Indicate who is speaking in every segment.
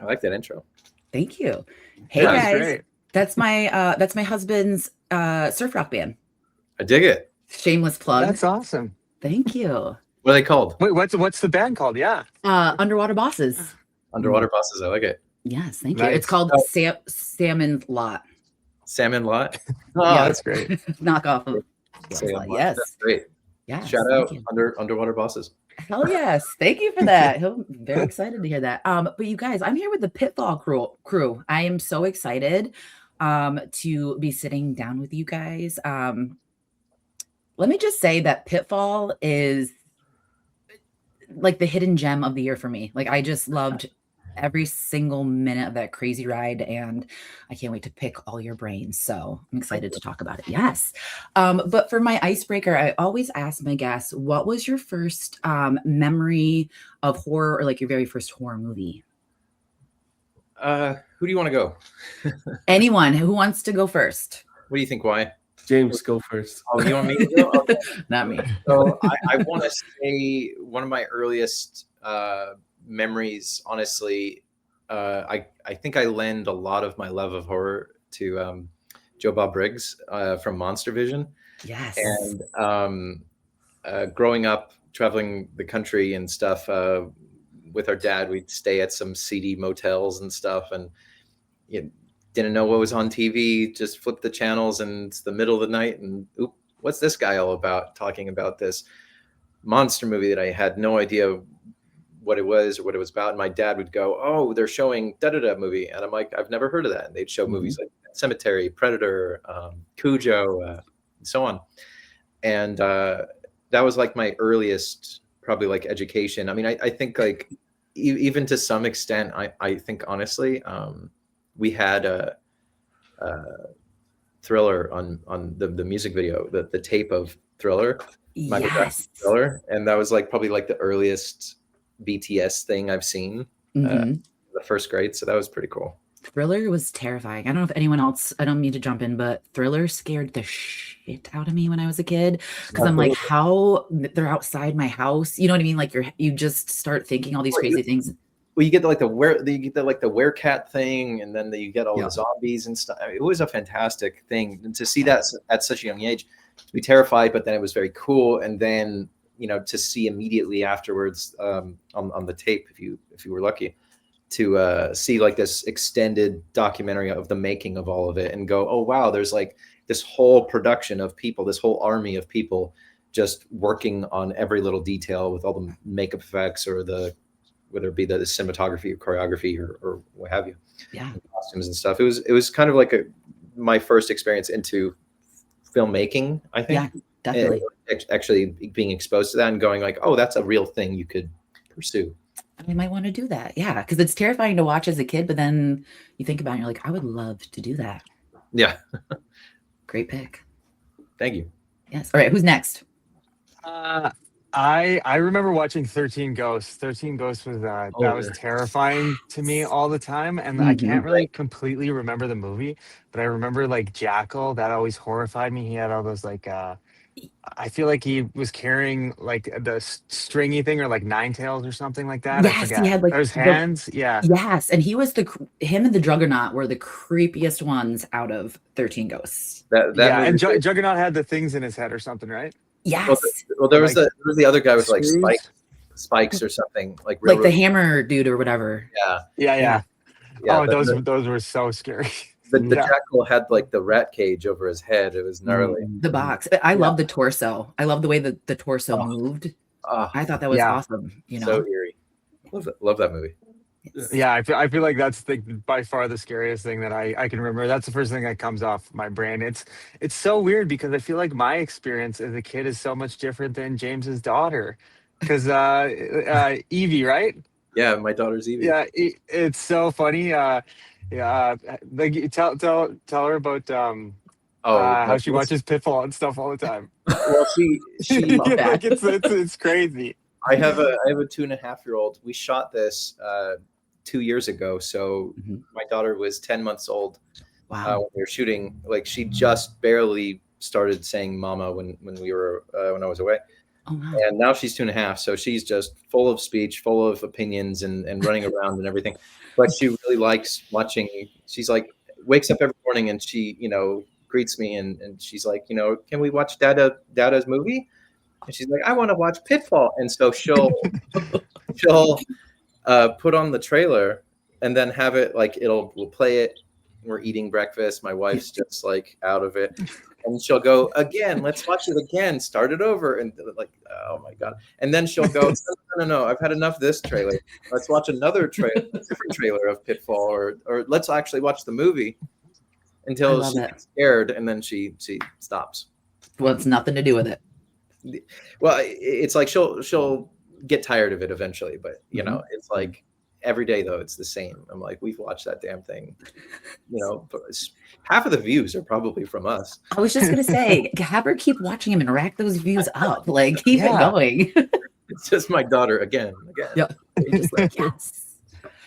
Speaker 1: I like that intro.
Speaker 2: Thank you. Hey
Speaker 3: That was
Speaker 2: guys,
Speaker 3: great.
Speaker 2: that's my husband's surf rock band.
Speaker 1: I dig it.
Speaker 2: Shameless plug.
Speaker 3: That's awesome.
Speaker 2: Thank you.
Speaker 1: What are they called?
Speaker 3: Wait, what's the band called? Yeah.
Speaker 2: Underwater Bosses.
Speaker 1: Underwater Bosses. I like it.
Speaker 2: Yes, thank you.
Speaker 3: Nice.
Speaker 2: It's called Salmon Lot.
Speaker 1: Salmon Lot.
Speaker 3: Oh,
Speaker 2: Yeah.
Speaker 3: that's great.
Speaker 2: Knockoff of
Speaker 1: Salmon Lot.
Speaker 2: Yes.
Speaker 1: That's great.
Speaker 2: Yes.
Speaker 1: Shout
Speaker 2: thank
Speaker 1: out
Speaker 2: you.
Speaker 1: Underwater Bosses.
Speaker 2: Hell yes. Thank you for that. I'm very excited to hear that. But you guys, I'm here with the Pitfall crew. I am so excited to be sitting down with you guys. Let me just say that Pitfall is like the hidden gem of the year for me. Like I just loved every single minute of that crazy ride, and I can't wait to pick all your brains. So I'm excited to talk about it. Yes. But for my icebreaker, I always ask my guests, what was your first memory of horror, or like your very first horror movie?
Speaker 1: Who do you want to go?
Speaker 2: Anyone who wants to go first.
Speaker 1: What do you think? Why?
Speaker 4: James, go first.
Speaker 1: Oh, you want me to go? Okay.
Speaker 2: Not me.
Speaker 1: So I want to say one of my earliest memories, honestly, I think I lend a lot of my love of horror to Joe Bob Briggs from Monster Vision.
Speaker 2: Yes.
Speaker 1: And growing up, traveling the country and stuff with our dad, we'd stay at some seedy motels and stuff, and you didn't know what was on TV, just flip the channels, and it's the middle of the night, and oop, what's this guy all about, talking about this monster movie that I had no idea what it was or what it was about. And my dad would go, oh, they're showing da-da-da movie. And I'm like, I've never heard of that. And they'd show movies like Cemetery, Predator, Cujo, and so on. And that was like my earliest, probably like education. I mean, I think like even to some extent, I think honestly, we had a Thriller on the music video, the tape of Thriller, Michael Jackson's Thriller, and that was like probably like the earliest BTS thing I've seen, the first grade. So that was pretty cool.
Speaker 2: Thriller was terrifying. I don't know if anyone else, I don't mean to jump in, but Thriller scared the shit out of me when I was a kid. Because I'm like, how they're outside my house. You know what I mean? Like you just start thinking all these crazy things.
Speaker 1: Well, you get the werecat thing, and then you get all the zombies and stuff. I mean, it was a fantastic thing, and to see that at such a young age, to be terrified, but then it was very cool. And then to see immediately afterwards on the tape, if you were lucky, to see like this extended documentary of the making of all of it, and go, oh wow, there's like this whole production of people, this whole army of people just working on every little detail with all the makeup effects, or whether it be the cinematography or choreography or what have you, costumes and stuff. It was kind of like my first experience into filmmaking, I think. Yeah,
Speaker 2: definitely.
Speaker 1: And actually being exposed to that and going like, oh, that's a real thing you could pursue.
Speaker 2: I might want to do that. Yeah, because it's terrifying to watch as a kid, but then you think about it and you're like, I would love to do that.
Speaker 1: Yeah.
Speaker 2: Great pick.
Speaker 1: Thank you.
Speaker 2: Yes. All right, who's next?
Speaker 3: I remember watching 13 Ghosts. 13 Ghosts was that was terrifying to me all the time, and I can't really completely remember the movie, but I remember like Jackal. That always horrified me. He had all those like I feel like he was carrying like the stringy thing, or like nine tails or something like that.
Speaker 2: Yes, he had like
Speaker 3: his hands.
Speaker 2: Yes, and he was him and the Juggernaut were the creepiest ones out of 13 Ghosts.
Speaker 3: And Juggernaut had the things in his head or something, right?
Speaker 2: Yes.
Speaker 1: Well, there was the other guy with like spikes or something, like
Speaker 2: the hammer dude or whatever.
Speaker 3: Yeah. Oh, those were so scary.
Speaker 1: The Jackal had like the rat cage over his head. It was gnarly.
Speaker 2: The box. I love the torso. I love the way the torso moved. I thought that was awesome.
Speaker 1: So eerie. Love that movie.
Speaker 3: Yeah, I feel like that's by far the scariest thing that I can remember. That's the first thing that comes off my brain. It's so weird because I feel like my experience as a kid is so much different than James's daughter. Because Evie, right?
Speaker 1: Yeah, my daughter's Evie.
Speaker 3: Yeah, it's so funny. Like tell her about how she watches Pitfall and stuff all the time.
Speaker 1: Well, she
Speaker 3: like it's crazy.
Speaker 1: I have a 2.5-year-old. We shot this 2 years ago, so my daughter was 10 months old.
Speaker 2: Wow.
Speaker 1: When we were shooting. Like she just barely started saying "mama" when I was away.
Speaker 2: Oh wow.
Speaker 1: And now she's 2.5, so she's just full of speech, full of opinions, and running around and everything. But she really likes watching. She's like, wakes up every morning and she, greets me and she's like, can we watch Dada's movie? And she's like, I want to watch Pitfall. And so she'll put on the trailer and then have it like we'll play it. We're eating breakfast. My wife's just like out of it. And she'll go, again, let's watch it again, start it over. And like, oh my God. And then she'll go, no, I've had enough of this trailer. Let's watch another trailer, different trailer of Pitfall, or let's actually watch the movie until she gets scared and then she stops.
Speaker 2: Well, it's nothing to do with it.
Speaker 1: Well, it's like she'll get tired of it eventually, but it's like every day though it's the same. I'm like, we've watched that damn thing. Half of the views are probably from us.
Speaker 2: I was just gonna say, have her keep watching him and rack those views up. Like, keep it going.
Speaker 1: It's just my daughter again.
Speaker 2: Yeah. Just like, yes.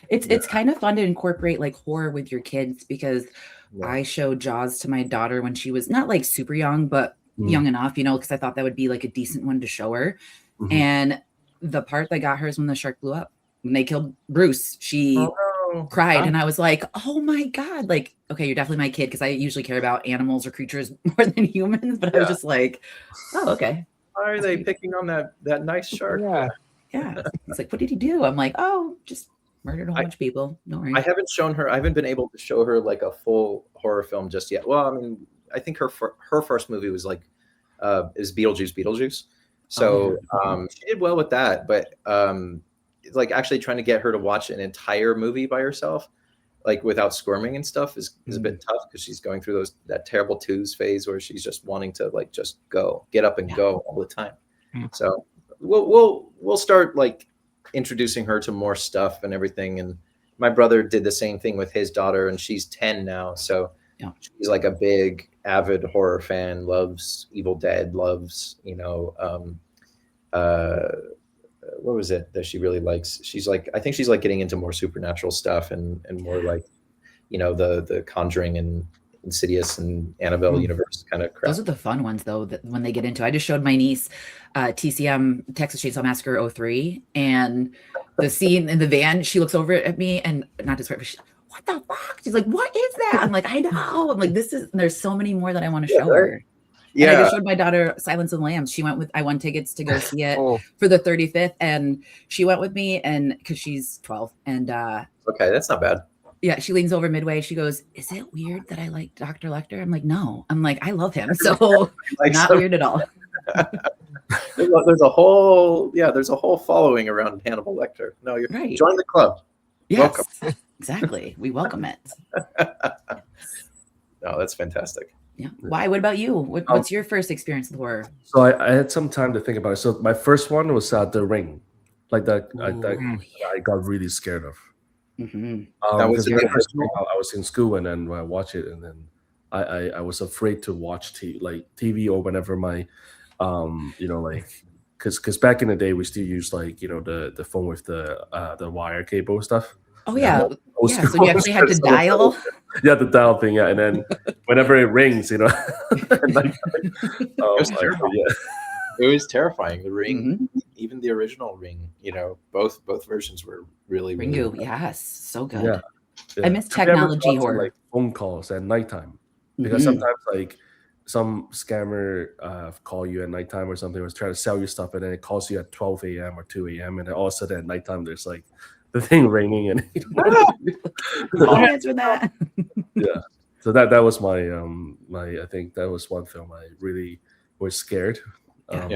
Speaker 2: It's kind of fun to incorporate like horror with your kids because I showed Jaws to my daughter when she was not like super young, but young enough, because I thought that would be like a decent one to show her. And the part that got her is when the shark blew up. When they killed Bruce, she cried, and I was like, "Oh my God!" Like, okay, you're definitely my kid because I usually care about animals or creatures more than humans. But I was just like, "Oh, okay."
Speaker 1: Why are they picking on that nice shark?
Speaker 2: Yeah. It's like, what did he do? I'm like, oh, just murdered a whole bunch of people. No worries.
Speaker 1: I haven't been able to show her like a full horror film just yet. Well, I mean, I think her first movie was like is Beetlejuice. So she did well with that, but like actually trying to get her to watch an entire movie by herself, like without squirming and stuff, is a bit tough because she's going through that terrible twos phase where she's just wanting to like just get up and go all the time. So we'll start like introducing her to more stuff and everything. And my brother did the same thing with his daughter, and she's 10 now, so she's like a big avid horror fan, loves Evil Dead, loves what was it that she really likes? I think she's like getting into more supernatural stuff and more like, the Conjuring and Insidious and Annabelle universe kind of crap.
Speaker 2: Those are the fun ones though, that when they get into. I just showed my niece TCM, Texas Chainsaw Massacre 03, and the scene in the van, she looks over at me and not just what the fuck? She's like, what is that? I'm like, I know. I'm like, there's so many more that I want to show her. Yeah. And I just showed my daughter Silence of the Lambs. I won tickets to go see it for the 35th. And she went with me because she's 12. And
Speaker 1: okay, that's not bad.
Speaker 2: Yeah, she leans over midway. She goes, is it weird that I like Dr. Lecter? I'm like, no. I'm like, I love him. So not weird at all.
Speaker 1: There's a whole following around Hannibal Lecter. No, you're right. Join the club.
Speaker 2: Yes, welcome. Exactly. We welcome it.
Speaker 1: No, that's fantastic.
Speaker 2: Yeah. Why? What about you? What's your first experience with horror?
Speaker 4: So I had some time to think about it. So my first one was The Ring, like that. I got really scared of.
Speaker 1: That was your first one?
Speaker 4: I was in school, and then I watched it, and then I was afraid to watch TV or whenever my, because back in the day we still used the phone with the wire cable stuff.
Speaker 2: Oh yeah. So you actually had to dial.
Speaker 4: Yeah, the dial thing. Yeah, and then whenever it rings,
Speaker 1: it was terrifying. The Ring, even the original Ring. Both versions were really
Speaker 2: Ringu. Really yes, so good.
Speaker 4: Yeah.
Speaker 2: I miss technology horror.
Speaker 4: Like phone calls at nighttime because sometimes like some scammer call you at nighttime or something, was trying to sell you stuff, and then it calls you at 12 a.m. or 2 a.m. and then all of a sudden at nighttime there's like the thing ringing and
Speaker 2: answer that.
Speaker 4: Yeah. So that was my I think that was one film I really was scared.
Speaker 1: That's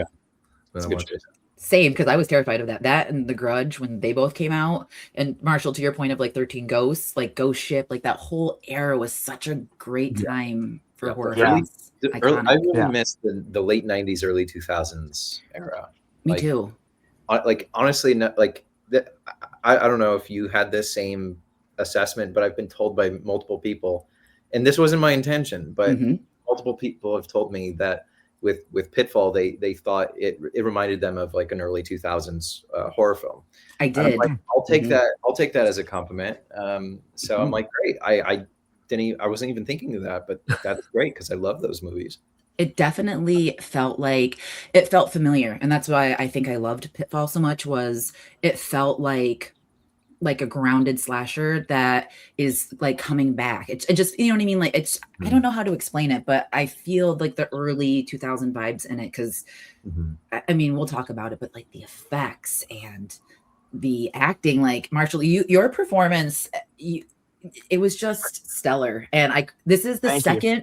Speaker 1: a good choice.
Speaker 2: Same, because I was terrified of that and The Grudge when they both came out. And Marshall, to your point of like 13 Ghosts, like Ghost Ship, like that whole era was such a great time for horror films.
Speaker 1: I really miss the late 90s, early 2000s era.
Speaker 2: Me too.
Speaker 1: Like honestly, I don't know if you had this same assessment, but I've been told by multiple people, and this wasn't my intention, but multiple people have told me that with Pitfall, they thought it reminded them of like an early 2000s horror film.
Speaker 2: I did.
Speaker 1: Like, I'll take that. I'll take that as a compliment. So I'm like, great. I wasn't even thinking of that, but that's great because I love those movies.
Speaker 2: It definitely felt like it felt familiar, and that's why I think I loved Pitfall so much. Was it felt like a grounded slasher that is like coming back. It just, you know what I mean? Like it's, I don't know how to explain it, but I feel like the early 2000 vibes in it. Cause I mean, we'll talk about it, but like the effects and the acting, like Marshall, your performance, it was just stellar. And this is the
Speaker 3: Thank you.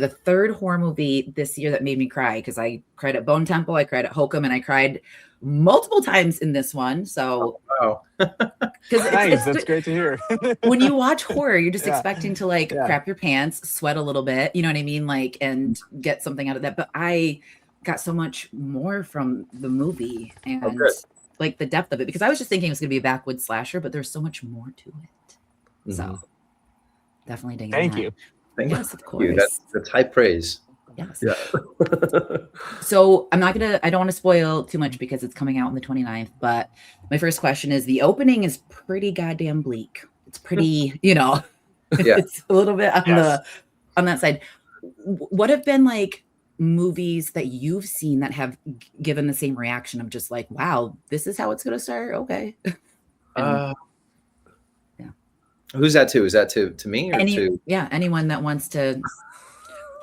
Speaker 2: the third horror movie this year that made me cry. Cause I cried at Bone Temple, I cried at Hokum, and I cried multiple times in this one. So
Speaker 1: Wow.
Speaker 2: because
Speaker 3: Nice, that's great to hear.
Speaker 2: when you watch horror, you're just
Speaker 3: Yeah.
Speaker 2: expecting to like
Speaker 3: Yeah.
Speaker 2: crap your pants, sweat a little bit, you know what I mean? Like, and get something out of that. But I got so much more from the movie and
Speaker 1: good.
Speaker 2: like the depth of it, because I was just thinking it was going to be a backwoods slasher, but there's so much more to it. So definitely digging
Speaker 3: Thank
Speaker 2: that.
Speaker 3: you.
Speaker 2: Yes, of course.
Speaker 1: That's high praise.
Speaker 2: Yes.
Speaker 4: Yeah.
Speaker 2: So I don't want to spoil too much because it's coming out on the 29th, but my first question is, the opening is pretty goddamn bleak. It's pretty,
Speaker 1: Yeah.
Speaker 2: it's a little bit on
Speaker 3: Yes.
Speaker 2: on that side. What have been like movies that you've seen that have given the same reaction of just like, wow, this is how it's going to start? Okay.
Speaker 1: Who's that to? Is that to me or to?
Speaker 2: Yeah, anyone that wants to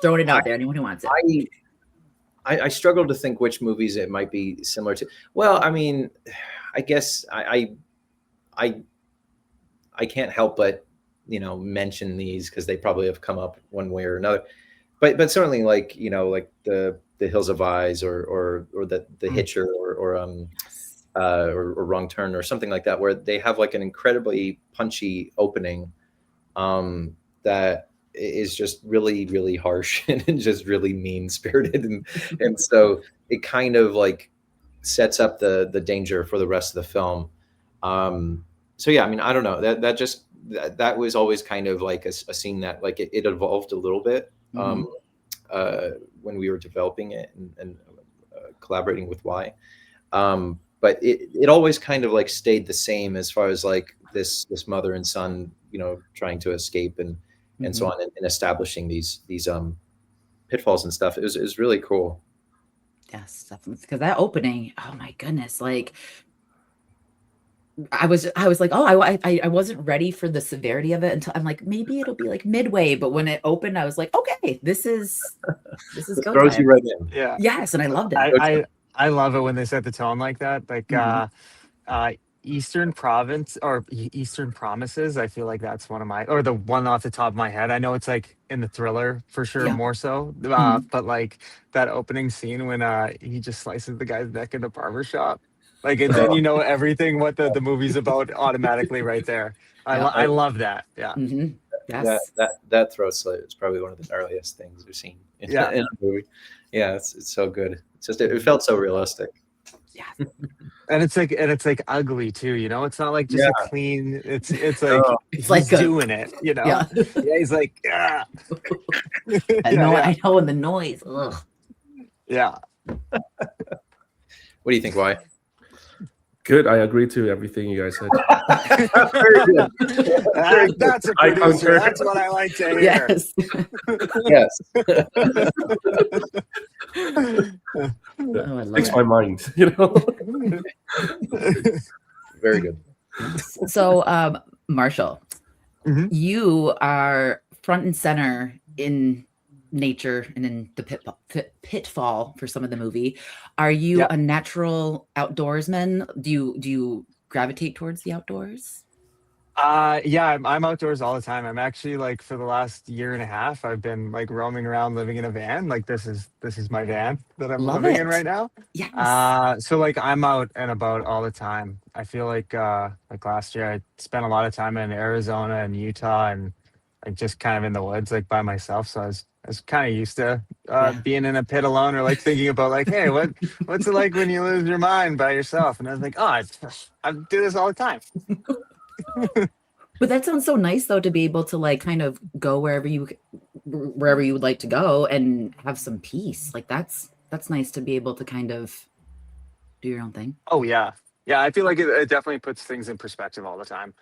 Speaker 2: throw it out there, anyone who wants it.
Speaker 1: I struggle to think which movies it might be similar to. Well, I mean, I guess I can't help but mention these because they probably have come up one way or another. But certainly like like the Hills of Eyes or the Hitcher or Wrong Turn or something like that, where they have like an incredibly punchy opening that is just really, really harsh and just really mean spirited. And so it kind of like sets up the danger for the rest of the film. So yeah, I mean, I don't know, that was always kind of like a scene that like it evolved a little bit when we were developing it and collaborating with Y. But it always kind of like stayed the same as far as like this mother and son, trying to escape and so on, and establishing these pitfalls and stuff. It was really cool.
Speaker 2: Yes, definitely. Because that opening, oh my goodness, like I was like, oh, I wasn't ready for the severity of it until I'm like, maybe it'll be like midway. But when it opened, I was like, okay, this is go
Speaker 1: Throws
Speaker 2: time.
Speaker 1: you right in.
Speaker 3: Yeah.
Speaker 2: Yes, and I loved it.
Speaker 3: I love it when they set the tone like that. Like Eastern Province or Eastern Promises. I feel like that's one of my, or the one off the top of my head. I know it's like in the thriller for sure, more so. But like that opening scene when he just slices the guy's neck in the barber shop. Like, and then you know everything what the movie's about automatically right there. I love that. Yeah.
Speaker 2: Yes.
Speaker 1: That throat slit is probably one of the gnarliest things we've seen in a movie. Yeah, it's so good. It's just it felt so realistic.
Speaker 2: Yeah.
Speaker 3: And it's like ugly too, it's not like just a clean, it's like
Speaker 2: It's like
Speaker 3: he's doing it,
Speaker 2: Yeah.
Speaker 3: Yeah, he's like, yeah.
Speaker 2: I know, and the noise. Ugh.
Speaker 3: Yeah.
Speaker 1: What do you think, Y?
Speaker 4: Good. I agree to everything you guys said.
Speaker 1: Very good.
Speaker 3: That's a producer. That's what I like to hear.
Speaker 2: Yes.
Speaker 1: Yes.
Speaker 2: Oh, I love
Speaker 4: Takes
Speaker 2: it.
Speaker 4: my mind,
Speaker 1: Very good.
Speaker 2: So, Marshall,
Speaker 3: Mhm.
Speaker 2: you are front and center in nature and in the pitfall for some of the movie. Are you a natural outdoorsman? Do you gravitate towards the outdoors?
Speaker 3: Yeah, I'm outdoors all the time. I'm actually like for the last year and a half, I've been like roaming around living in a van. Like this is my van that I'm
Speaker 2: Love
Speaker 3: living in
Speaker 2: it.
Speaker 3: right now.
Speaker 2: Yes.
Speaker 3: So like I'm out and about all the time. I feel like last year I spent a lot of time in Arizona and Utah and like just kind of in the woods like by myself. So I was kind of used to being in a pit alone or like thinking about like, hey, what's it like when you lose your mind by yourself? And I was like, oh, I do this all the time.
Speaker 2: But that sounds so nice though, to be able to like kind of go wherever you would like to go and have some peace. Like that's nice to be able to kind of do your own thing.
Speaker 3: Oh yeah. Yeah. I feel like it definitely puts things in perspective all the time.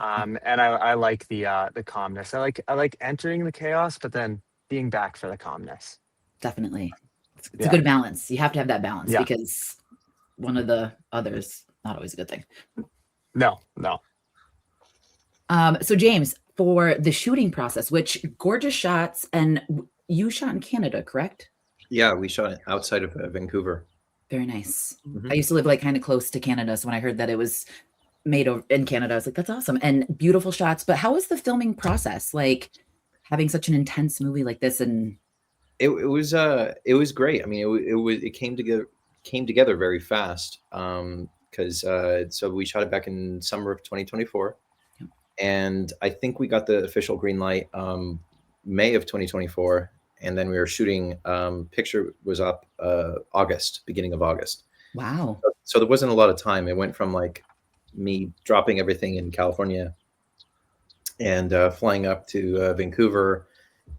Speaker 3: And I like the calmness. I like entering the chaos, but then being back for the calmness.
Speaker 2: Definitely. It's a good balance. You have to have that balance because one of the others, not always a good thing.
Speaker 3: No.
Speaker 2: So James, for the shooting process, which gorgeous shots, and you shot in Canada, correct?
Speaker 1: Yeah, we shot it outside of Vancouver.
Speaker 2: Very nice.
Speaker 1: Mhm.
Speaker 2: I used to live like kind of close to Canada, so when I heard that it was made in Canada, I was like, that's awesome. And beautiful shots. But how was the filming process? Like having such an intense movie like this, and
Speaker 1: it was great. I mean, it came together very fast. Because so we shot it back in summer of 2024, and I think we got the official green light May of 2024, and then we were shooting. Picture was up beginning of August.
Speaker 2: wow.
Speaker 1: So there wasn't a lot of time. It went from like me dropping everything in California and flying up to Vancouver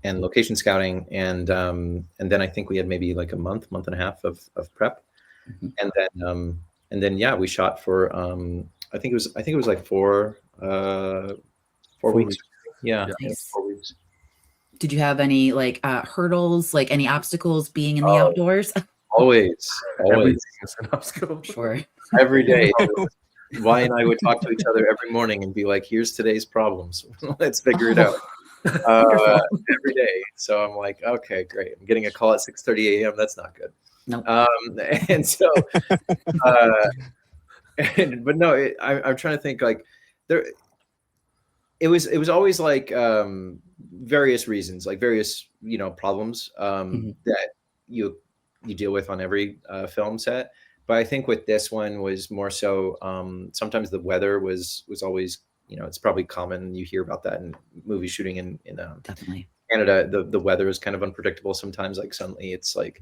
Speaker 1: and location scouting, and then I think we had maybe like a month and a half of prep, and then yeah, we shot for I think it was like 4 weeks. Yeah,
Speaker 2: Nice.
Speaker 1: 4 weeks.
Speaker 2: Did you have any like hurdles, like any obstacles being in the outdoors?
Speaker 1: Always.
Speaker 4: Everything is an obstacle.
Speaker 2: Sure.
Speaker 1: Every day. Y and I would talk to each other every morning and be like, here's today's problems. Let's figure it out. Every day. So I'm like, okay, great. I'm getting a call at 6:30 a.m. That's not good.
Speaker 2: Nope.
Speaker 1: And so, but no, I'm trying to think like there. It was always like various reasons, like various problems that you deal with on every film set. But I think with this one was more so sometimes the weather was always, it's probably common. You hear about that in movie shooting in
Speaker 2: Definitely.
Speaker 1: Canada. The weather is kind of unpredictable sometimes. Like suddenly it's like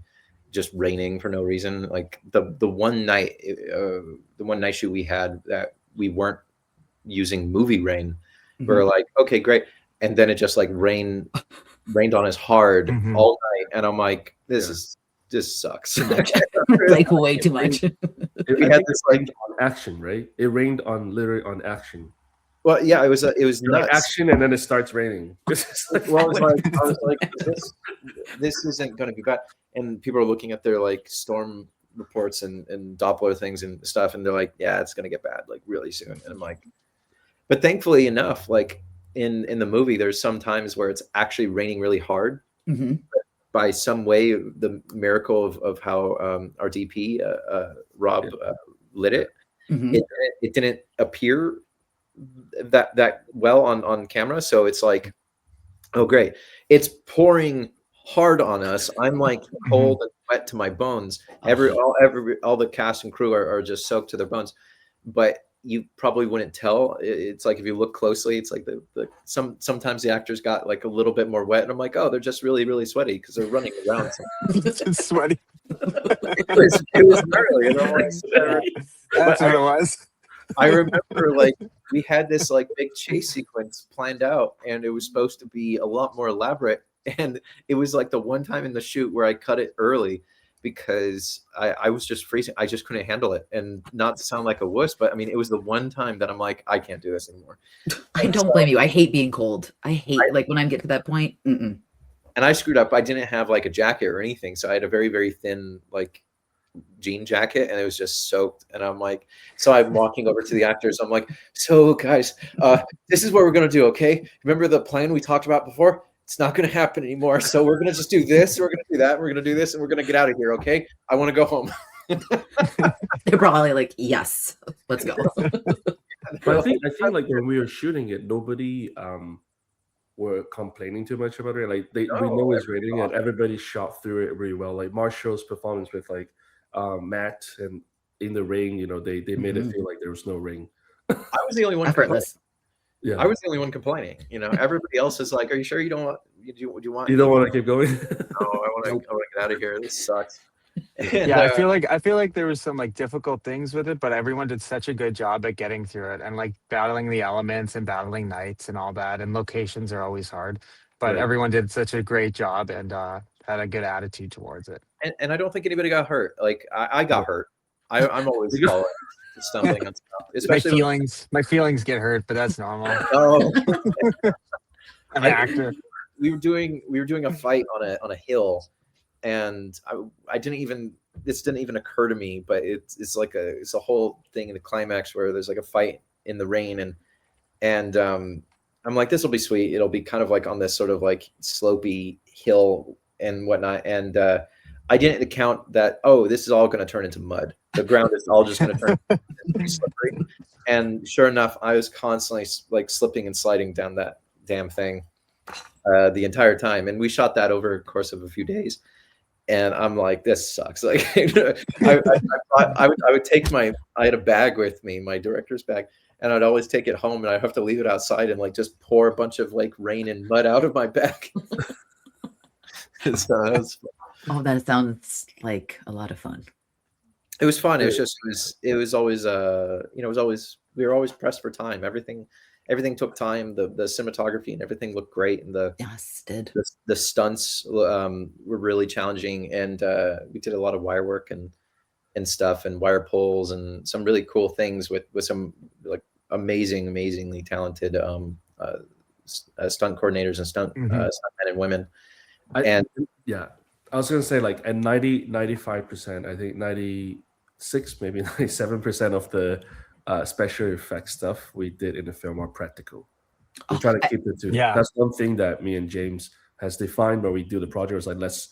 Speaker 1: just raining for no reason. Like the one night shoot we had that we weren't using movie rain. We were like, okay, great. And then it just like rained on us hard all night. And I'm like, this sucks.
Speaker 2: Like way too much.
Speaker 4: We had this like on action, right? It rained literally on action.
Speaker 1: Well, yeah, it was nuts.
Speaker 4: Like action, and then it starts raining.
Speaker 1: Well, I was like, this isn't going to be bad. And people are looking at their like storm reports and Doppler things and stuff, and they're like, yeah, it's going to get bad like really soon. And I'm like, but thankfully enough, like in the movie, there's some times where it's actually raining really hard. By some way, the miracle of how our DP Rob lit it, it didn't appear that well on camera. So it's like, oh great, it's pouring hard on us. I'm like cold and wet to my bones. All the cast and crew are just soaked to their bones, but you probably wouldn't tell. It's like if you look closely, it's like sometimes the actors got like a little bit more wet, and I'm like, oh, they're just really really sweaty because they're running around.
Speaker 3: Just sweaty.
Speaker 1: It was gnarly, and I'm like,
Speaker 3: that's what it was.
Speaker 1: I remember like we had this like big chase sequence planned out, and it was supposed to be a lot more elaborate, and it was like the one time in the shoot where I cut it early because I was just freezing. I just couldn't handle it, and not to sound like a wuss, but I mean, it was the one time that I'm like, I can't do this anymore.
Speaker 2: I don't blame you. I hate being cold. I hate like when I get to that point.
Speaker 1: And I screwed up. I didn't have like a jacket or anything, so I had a very very thin like jean jacket, and it was just soaked. And I'm like, so I'm walking over to the actors. I'm like, so guys, this is what we're gonna do. Okay, remember the plan we talked about before? It's not going to happen anymore. So we're going to just do this. We're going to do that. We're going to do this, and we're going to get out of here. Okay. I want to go home.
Speaker 2: They're probably like, yes, let's go.
Speaker 4: But I think like when we were shooting it, nobody were complaining too much about it. Like we know it's raining, and everybody shot through it really well. Like Marshall's performance with like Matt and in the rain, they made it feel like there was no rain.
Speaker 1: I was the only one.
Speaker 2: Effortless.
Speaker 1: Yeah, I was the only one complaining. Everybody else is like, "Are you sure you don't want? You want?
Speaker 4: You don't want to keep going?
Speaker 1: No, I want to get out of here. This sucks."
Speaker 3: And, I feel like there was some like difficult things with it, but everyone did such a good job at getting through it and like battling the elements and battling nights and all that. And locations are always hard, but everyone did such a great job and had a good attitude towards it.
Speaker 1: And I don't think anybody got hurt. Like I got hurt. I'm always stumbling on stuff. Especially
Speaker 3: my feelings get hurt, but that's normal.
Speaker 1: Oh,
Speaker 3: I'm an actor.
Speaker 1: We were doing a fight on a hill, and I didn't even, this didn't even occur to me, but it's like it's a whole thing in the climax where there's like a fight in the rain, and I'm like, this will be sweet. It'll be kind of like on this sort of like slopey hill and whatnot. And I didn't account that, oh, this is all going to turn into mud. The ground is all just going to turn into slippery. And sure enough, I was constantly like slipping and sliding down that damn thing the entire time. And we shot that over the course of a few days. And I'm like, this sucks. Like, I would take I had a bag with me, my director's bag, and I'd always take it home, and I'd have to leave it outside and like just pour a bunch of like rain and mud out of my bag. So
Speaker 2: oh, that sounds like a lot of fun.
Speaker 1: It was fun. It was just, it was always, we were always pressed for time. Everything took time. The cinematography and everything looked great. And the stunts were really challenging. And we did a lot of wire work and stuff, and wire pulls and some really cool things with some like amazingly talented stunt coordinators and stuntmen and women.
Speaker 4: I was gonna say, like, at 95%, I think 96, maybe 97% of the special effects stuff we did in the film are practical. We try to keep it to. That's one thing that me and James has defined where we do the project. Was like, let's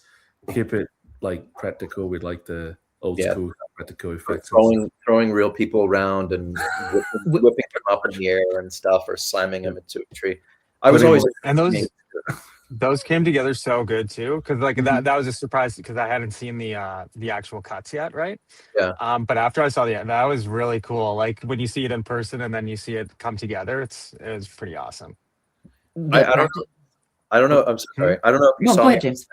Speaker 4: keep it like practical with like the old school practical effects.
Speaker 1: Throwing real people around and whipping them up in the air and stuff, or slamming them into a tree. I was always,
Speaker 3: and those came together so good too, because like that was a surprise because I hadn't seen the actual cuts yet, right?
Speaker 1: Yeah.
Speaker 3: But after I saw that was really cool. Like when you see it in person and then you see it come together, it was pretty awesome.
Speaker 1: I don't know. I'm sorry. I don't know if you saw
Speaker 2: go ahead, James.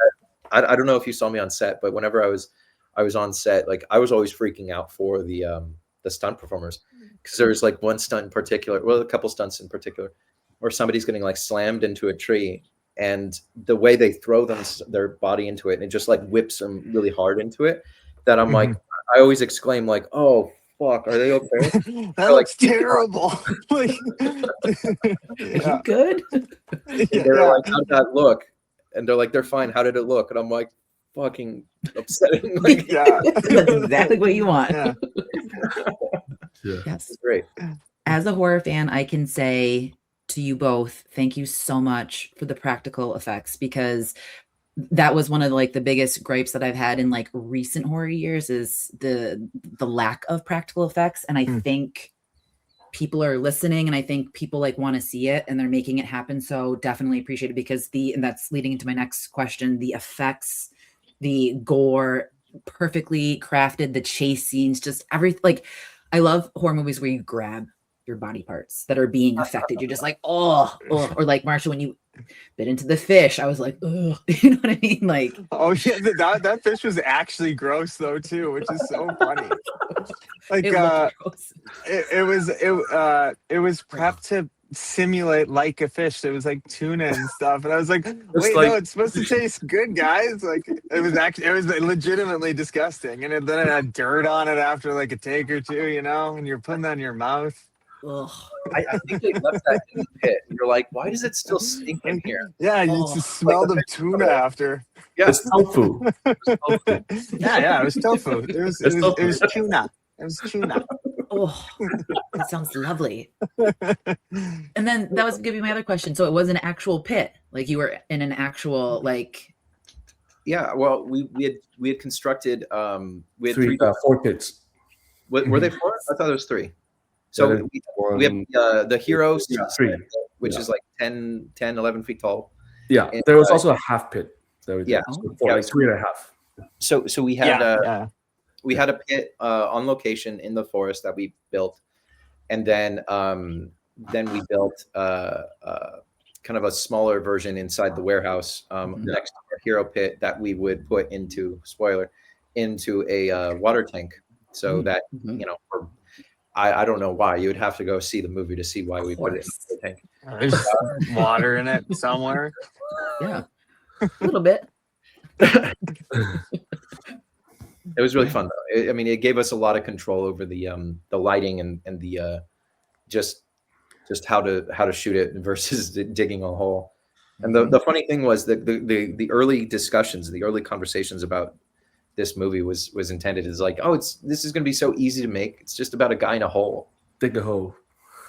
Speaker 1: I don't know if you saw me on set, but whenever I was on set, like I was always freaking out for the stunt performers, because there was like one stunt in particular, well, a couple stunts in particular, where somebody's getting like slammed into a tree, and the way they throw their body into it, and it just like whips them really hard into it, that I'm like, I always exclaim like, oh fuck, are they okay?
Speaker 3: That looks terrible. Like,
Speaker 2: you good?
Speaker 1: They're like, how'd that look? And they're like, they're fine. How did it look? And I'm like, fucking upsetting. Like,
Speaker 2: that's exactly what you want. Yes,
Speaker 1: it's great.
Speaker 2: As a horror fan, I can say to you both, thank you so much for the practical effects, because that was one of like the biggest gripes that I've had in like recent horror years, is the lack of practical effects. And I think people are listening, and I think people like want to see it, and they're making it happen. So definitely appreciate it, because and that's leading into my next question, the effects, the gore, perfectly crafted, the chase scenes, just everything. Like, I love horror movies where you grab your body parts that are being affected. You're just like, oh, or like Marsha, when you bit into the fish, I was like, oh, you know what I mean? Like,
Speaker 3: oh yeah, that fish was actually gross though too, which is so funny. Like, it was prepped to simulate like a fish. It was like tuna and stuff, and I was like, wait, no, it's supposed to taste good, guys. Like, it was legitimately disgusting, and then it had dirt on it after like a take or two, you know, and you're putting that in your mouth.
Speaker 1: I think they left that in the pit. You're like, why does it still stink in here?
Speaker 3: Yeah, you just smelled of tuna after.
Speaker 1: Yeah,
Speaker 4: it's tofu.
Speaker 3: Yeah, it was tofu. It was tuna. It was tuna.
Speaker 2: Oh, that sounds lovely. And then that was gonna be my other question. So it was an actual pit, like you were in an actual like.
Speaker 1: Yeah, well, we had constructed. We had
Speaker 4: four pits.
Speaker 1: Were they four? I thought it was three. So we have the hero, which is like 10, 11 feet tall.
Speaker 4: Yeah, and there was also a half pit. Like 3.5.
Speaker 1: So we had we had a pit on location in the forest that we built, and then we built kind of a smaller version inside the warehouse next to our hero pit that we would put into a water tank, so that you know. I don't know why. You would have to go see the movie to see why we put it in the tank.
Speaker 3: There's water in it somewhere.
Speaker 2: Yeah, a little bit.
Speaker 1: It was really fun though. I mean, it gave us a lot of control over the lighting and the just how to shoot it versus digging a hole. And the funny thing was that the early discussions, the early conversations about this movie was intended as like, oh, this is going to be so easy to make. It's just about a guy in a hole.
Speaker 4: Dig a hole.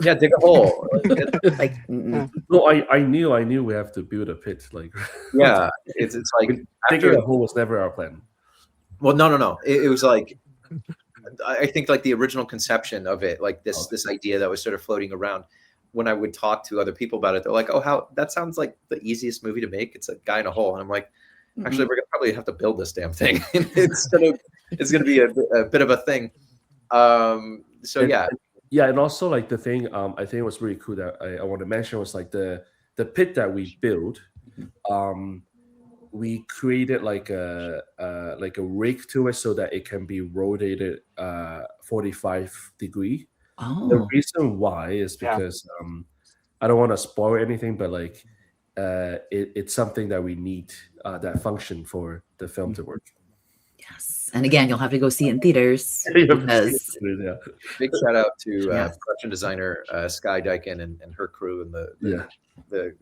Speaker 1: Yeah, dig a hole.
Speaker 2: Like,
Speaker 4: No, I knew we have to build a pit. Like,
Speaker 1: yeah, it's like
Speaker 4: digging a hole was never our plan.
Speaker 1: Well, no. It was like, I think like the original conception of it, like this idea that was sort of floating around. When I would talk to other people about it, they're like, "Oh, that sounds like the easiest movie to make. It's a guy in a hole." And I'm like, "Actually, we're gonna probably have to build this damn thing. It's gonna be a bit of a thing."
Speaker 4: Yeah, and also like the thing I think was really cool that I want to mention was like the pit that we built. We created like a rig to it so that it can be rotated 45 degree.
Speaker 2: Oh.
Speaker 4: The reason why is because I don't want to spoil anything, but like it's something that we need that function for the film to work.
Speaker 2: Yes, and again, you'll have to go see it in theaters. Because...
Speaker 1: Big shout out to production designer Sky Dyken and her crew and the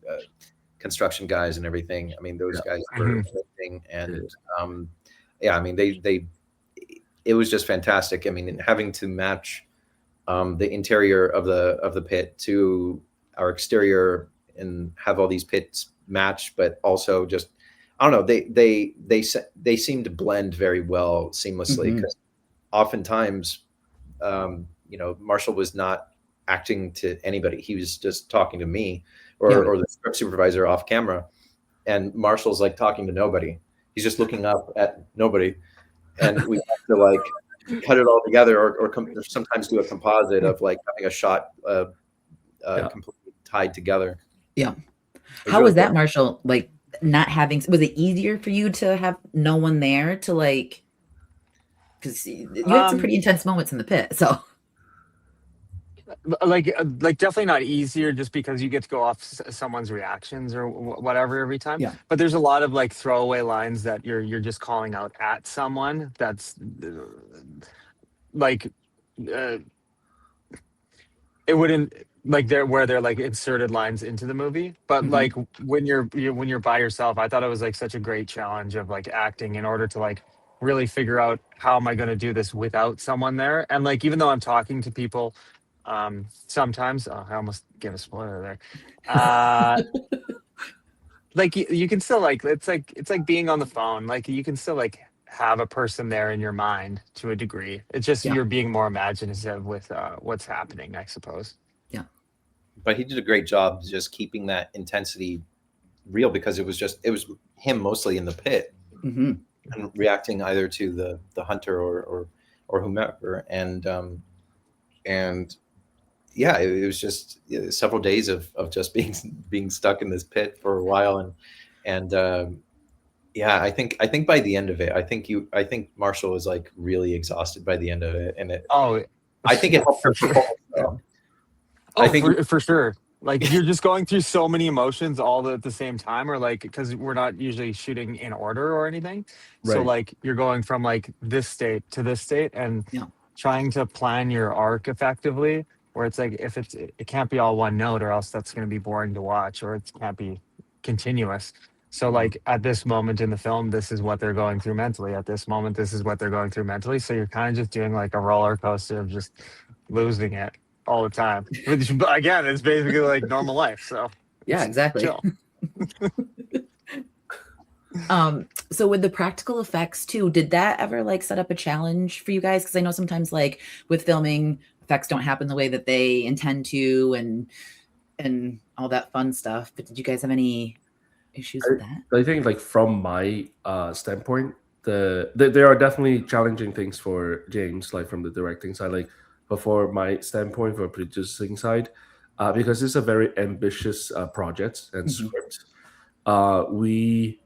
Speaker 1: construction guys and everything. I mean, those guys were amazing, and I mean, it was just fantastic. I mean, having to match the interior of the pit to our exterior and have all these pits match, but also just, I don't know, they seem to blend very well seamlessly, because oftentimes, Marshall was not acting to anybody. He was just talking to me or the script supervisor off camera, and Marshall's like talking to nobody. He's just looking up at nobody, and we have to like cut it all together, or sometimes do a composite of like having a shot completely tied together.
Speaker 2: Yeah. How was that, Marshall? Like, not having, was it easier for you to have no one there to like, because you had some pretty intense moments in the pit, so
Speaker 3: like definitely not easier, just because you get to go off someone's reactions or whatever every time.
Speaker 2: Yeah.
Speaker 3: But there's a lot of like throwaway lines that you're just calling out at someone. That's like it wouldn't like where they're like inserted lines into the movie. But like when you're by yourself, I thought it was like such a great challenge of like acting in order to like really figure out how am I going to do this without someone there. And like, even though I'm talking to people sometimes, I almost gave a spoiler there, like you can still like, it's like being on the phone, like you can still like have a person there in your mind to a degree. It's just you're being more imaginative with what's happening, I suppose.
Speaker 1: But he did a great job just keeping that intensity real, because it was him mostly in the pit and reacting either to the hunter or whomever, and yeah, it was just several days of just being stuck in this pit for a while, and yeah, I think by the end of it, I think Marshall was like really exhausted by the end of it, and I think it helped her performance.
Speaker 3: I think for sure. Like, you're just going through so many emotions all at the same time, or like, because we're not usually shooting in order or anything. Right. So like, you're going from like this state to this state, and trying to plan your arc effectively, where it's like, if it can't be all one note, or else that's going to be boring to watch, or it can't be continuous. So like, at this moment in the film, this is what they're going through mentally. At this moment, this is what they're going through mentally. So you're kind of just doing like a roller coaster of just losing it all the time. Which, again, it's basically like normal life. So
Speaker 2: yeah, exactly. So with the practical effects too, did that ever like set up a challenge for you guys? Because I know sometimes like with filming, effects don't happen the way that they intend to, and all that fun stuff. But did you guys have any issues with that?
Speaker 4: I think like from my standpoint, there are definitely challenging things for James, like from the directing side, like. But for my standpoint, for producing side, because it's a very ambitious project and script, we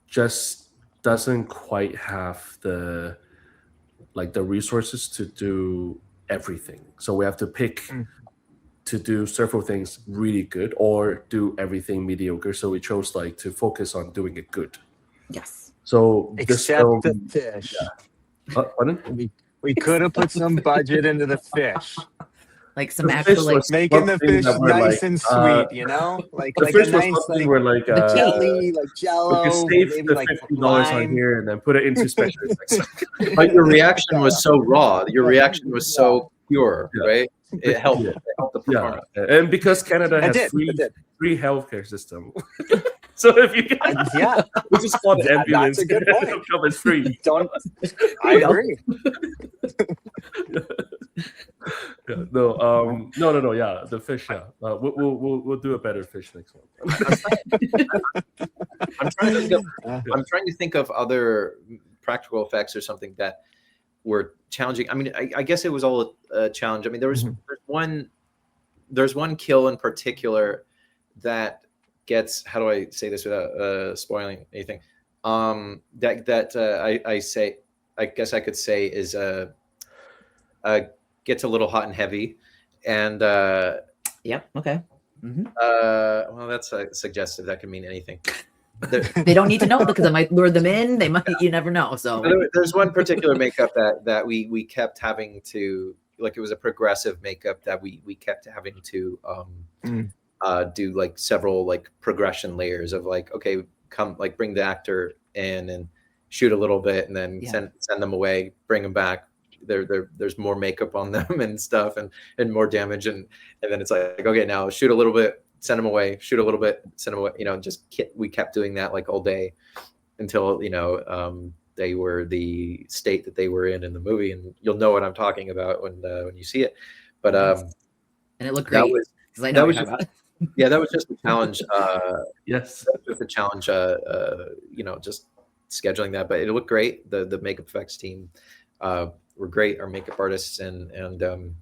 Speaker 4: just doesn't quite have the resources to do everything. So we have to pick to do several things really good or do everything mediocre. So we chose like to focus on doing it good.
Speaker 2: Yes.
Speaker 4: So
Speaker 3: except the fish.
Speaker 4: Pardon?
Speaker 3: We could have put some budget into the fish.
Speaker 2: Like some
Speaker 4: The
Speaker 2: actual
Speaker 4: fish
Speaker 2: like
Speaker 4: was
Speaker 3: Making the
Speaker 4: something
Speaker 3: fish
Speaker 4: that were
Speaker 3: nice
Speaker 4: like,
Speaker 3: and sweet, you know,
Speaker 4: the
Speaker 3: like a
Speaker 4: fish was
Speaker 3: nice
Speaker 4: something
Speaker 3: like
Speaker 4: where like
Speaker 2: the cake.
Speaker 3: jelly, like
Speaker 4: we can
Speaker 3: Jello,
Speaker 4: save
Speaker 3: maybe
Speaker 4: the
Speaker 3: like
Speaker 4: $50 on
Speaker 3: lime.
Speaker 4: here and then put it into special effects.
Speaker 1: But your reaction was
Speaker 3: Yeah.
Speaker 1: so raw. Your reaction was so pure,
Speaker 4: Yeah.
Speaker 1: right? It helped.
Speaker 4: Yeah.
Speaker 1: It helped the
Speaker 4: Yeah,
Speaker 1: performance.
Speaker 4: and because Canada
Speaker 3: It
Speaker 4: has
Speaker 3: did. It did.
Speaker 4: free healthcare system, so if you
Speaker 3: Yeah,
Speaker 4: we just call the
Speaker 3: that's
Speaker 4: ambulance,
Speaker 3: a good point.
Speaker 4: it'll come as free.
Speaker 3: Don't I
Speaker 2: go.
Speaker 3: agree?
Speaker 4: Yeah, no. Yeah, the fish. Yeah, we'll do a better fish next one.
Speaker 1: I'm trying to think of.
Speaker 3: Uh,
Speaker 1: I'm trying to think of other practical effects or something that were challenging. I mean, I guess it was all a challenge. I mean, there's one kill in particular that gets, how do I say this without spoiling anything? I guess I could say is gets a little hot and heavy, and
Speaker 2: Yep. Okay. Mhm.
Speaker 1: well, that's suggestive. That can mean anything.
Speaker 2: They don't need to know because it might lure them in. They might. You never know. So
Speaker 1: There's one particular makeup that we kept having to, like, it was a progressive makeup that we kept having to do like several like progression layers of like, okay, come, like, bring the actor in and shoot a little bit and then send them away, bring them back. There's more makeup on them and stuff and more damage, and then it's like, okay, now shoot a little bit, send them away, shoot a little bit, send them away. You know, we kept doing that like all day until, you know, they were the state that they were in the movie, and you'll know what I'm talking about when you see it. But
Speaker 2: and it looked great. I know what you're talking about.
Speaker 1: Yeah, that was just a challenge.
Speaker 4: Yes,
Speaker 1: that was just a challenge. You know, just scheduling that, but it looked great. The makeup effects team were great. Our makeup artists and I'm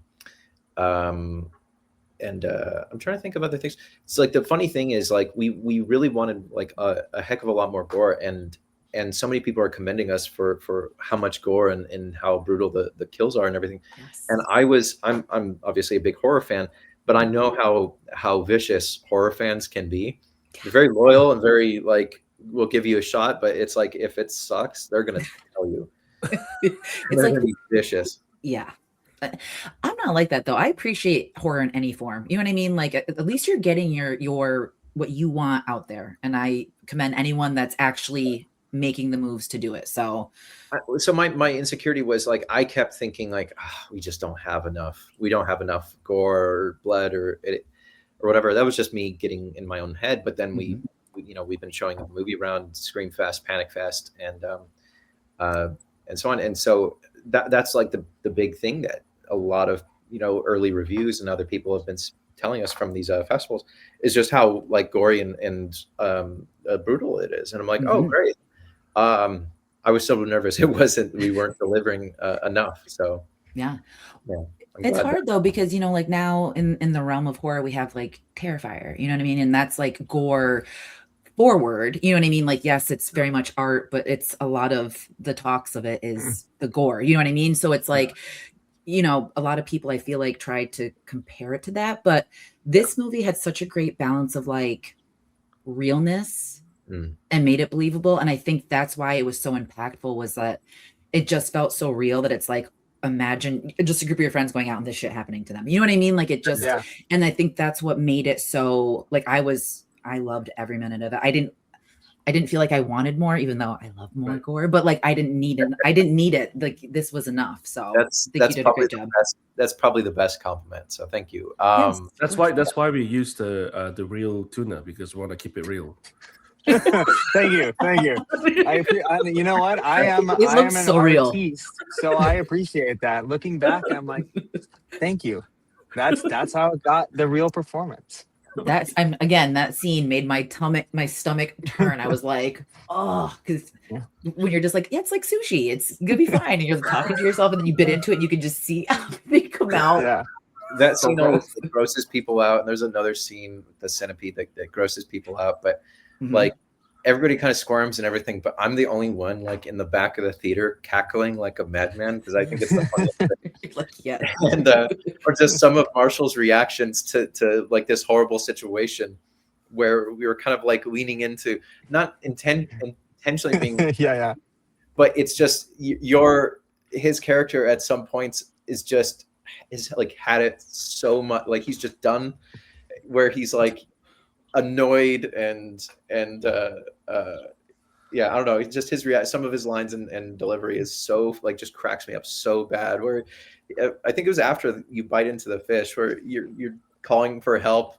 Speaker 1: trying to think of other things. It's like, the funny thing is, like, we really wanted like a heck of a lot more gore, and so many people are commending us for how much gore and how brutal the kills are and everything.
Speaker 2: Yes.
Speaker 1: And I'm obviously a big horror fan, but I know how vicious horror fans can be. They're very loyal and very like, will give you a shot, but it's like, if it sucks, they're gonna tell you.
Speaker 2: It's like
Speaker 1: vicious.
Speaker 2: Yeah. I'm not like that though. I appreciate horror in any form. You know what I mean? Like at least you're getting your what you want out there. And I commend anyone that's actually making the moves to do it. So
Speaker 1: my insecurity was like, I kept thinking like, we just don't have enough. We don't have enough gore or blood or whatever. That was just me getting in my own head. But then we you know, we've been showing the movie around Scream Fest, Panic Fest, and so on. And so that's like the big thing that a lot of, you know, early reviews and other people have been telling us from these festivals is just how like gory and brutal it is. And I'm like, oh, great. I was so nervous. We weren't delivering enough. So
Speaker 2: yeah.
Speaker 1: I'm
Speaker 2: It's
Speaker 1: glad
Speaker 2: hard though, because, you know, like now in the realm of horror, we have like Terrifier, you know what I mean? And that's like gore forward, you know what I mean? Like, yes, it's very much art, but it's a lot of the talks of it is the gore, you know what I mean? So it's like, you know, a lot of people I feel like tried to compare it to that, but this movie had such a great balance of like realness and made it believable. And I think that's why it was so impactful, was that it just felt so real that it's like, imagine just a group of your friends going out and this shit happening to them. You know what I mean? Like it just, and I think that's what made it so like, I loved every minute of it. I didn't feel like I wanted more, even though I love more gore, but like I didn't need it. Like this was enough. So
Speaker 1: that's
Speaker 2: you did a great job.
Speaker 1: That's probably the best compliment. So thank you.
Speaker 2: Yes,
Speaker 4: that's why we use the real tuna, because we want to keep it real.
Speaker 3: Thank you. You know what? I am an
Speaker 2: so real.
Speaker 3: artiste, so I appreciate that. Looking back, I'm like, thank you. That's how it got the real performance.
Speaker 2: That scene made my stomach turn. I was like, oh, because when you're just like, yeah, it's like sushi, it's gonna be fine, and you're talking to yourself, and then you bit into it, and you can just see they come out.
Speaker 1: Yeah. That scene always grosses people out, and there's another scene, the centipede, that grosses people out, but like everybody kind of squirms and everything, but I'm the only one like in the back of the theater cackling like a madman, because I think it's the funniest thing.
Speaker 2: Like, yeah.
Speaker 1: And or just some of Marshall's reactions to like this horrible situation where we were kind of like leaning into, not intentionally being
Speaker 3: yeah,
Speaker 1: but it's just his character at some points is just is like had it so much, like he's just done, where he's like annoyed and yeah, I don't know. It's just his some of his lines and delivery is so like just cracks me up so bad. Where I think it was after you bite into the fish, where you're calling for help,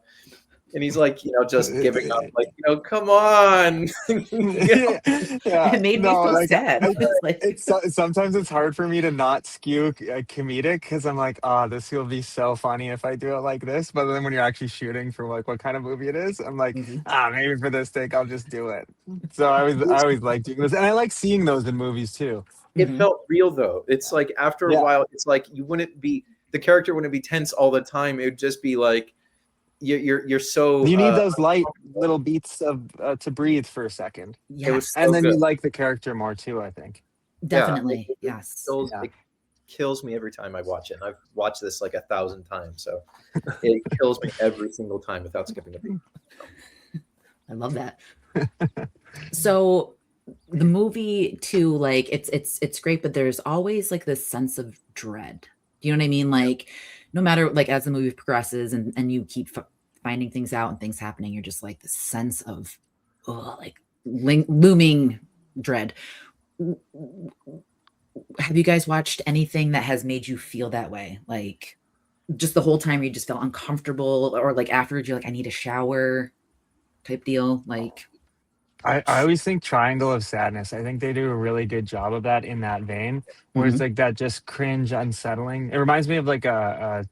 Speaker 1: and he's like, just giving up, like, come on.
Speaker 3: Yeah.
Speaker 2: It made me feel sad.
Speaker 3: Sometimes it's hard for me to not skew comedic because I'm like, oh, this will be so funny if I do it like this. But then when you're actually shooting for like what kind of movie it is, I'm like, maybe for this take I'll just do it. So I always like doing this, and I like seeing those in movies too.
Speaker 1: It felt real though. It's like after a while, it's like the character wouldn't be tense all the time. It would just be like, you're so
Speaker 3: you need those light little beats of to breathe for a second.
Speaker 2: Yes.
Speaker 1: It was so
Speaker 3: and then
Speaker 1: good.
Speaker 3: you like the character more too, I think.
Speaker 2: Definitely.
Speaker 1: Yeah,
Speaker 2: Yes.
Speaker 1: It kills me every time I watch it. And I've watched this like 1,000 times, so it kills me every single time without skipping a beat.
Speaker 2: I love that. So the movie too, like it's great, but there's always like this sense of dread. Do you know what I mean? Like no matter like as the movie progresses and you keep finding things out and things happening, you're just like the sense of like looming dread. Have you guys watched anything that has made you feel that way? Like just the whole time you just felt uncomfortable, or like afterwards you're like, I need a shower type deal? Like
Speaker 3: I always think Triangle of Sadness. I think they do a really good job of that in that vein, where it's like that just cringe, unsettling. It reminds me of like a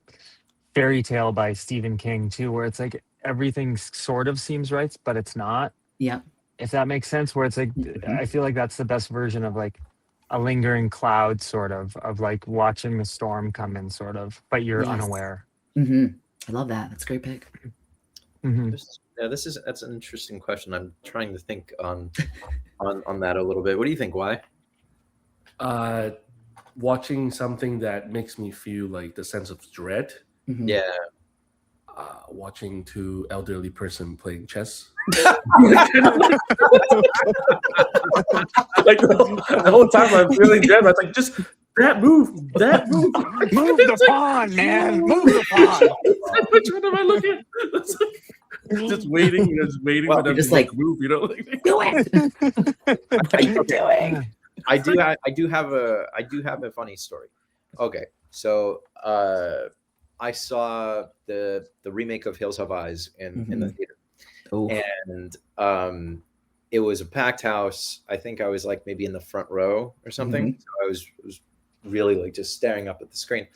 Speaker 3: fairy tale by Stephen King too, where it's like everything sort of seems right, but it's not.
Speaker 2: Yeah.
Speaker 3: If that makes sense, where it's like, I feel like that's the best version of like a lingering cloud sort of like watching the storm come in sort of, but you're unaware.
Speaker 2: I love that. That's a great pick.
Speaker 1: That's an interesting question. I'm trying to think on that a little bit. What do you think? Why?
Speaker 4: Watching something that makes me feel like the sense of dread.
Speaker 1: Yeah.
Speaker 4: Watching two elderly person playing chess. Like the whole time I'm feeling dread. I was like, just that move.
Speaker 3: Move the pawn, man. Move the pawn.
Speaker 4: Which one am I looking at? It's like, just waiting for them
Speaker 2: just
Speaker 4: to
Speaker 2: like
Speaker 4: move, Like,
Speaker 2: do it. What are you doing?
Speaker 1: I do have a funny story. Okay, so I saw the remake of Hills Have Eyes in the theater, and it was a packed house. I think I was like maybe in the front row or something. So I was really like just staring up at the screen,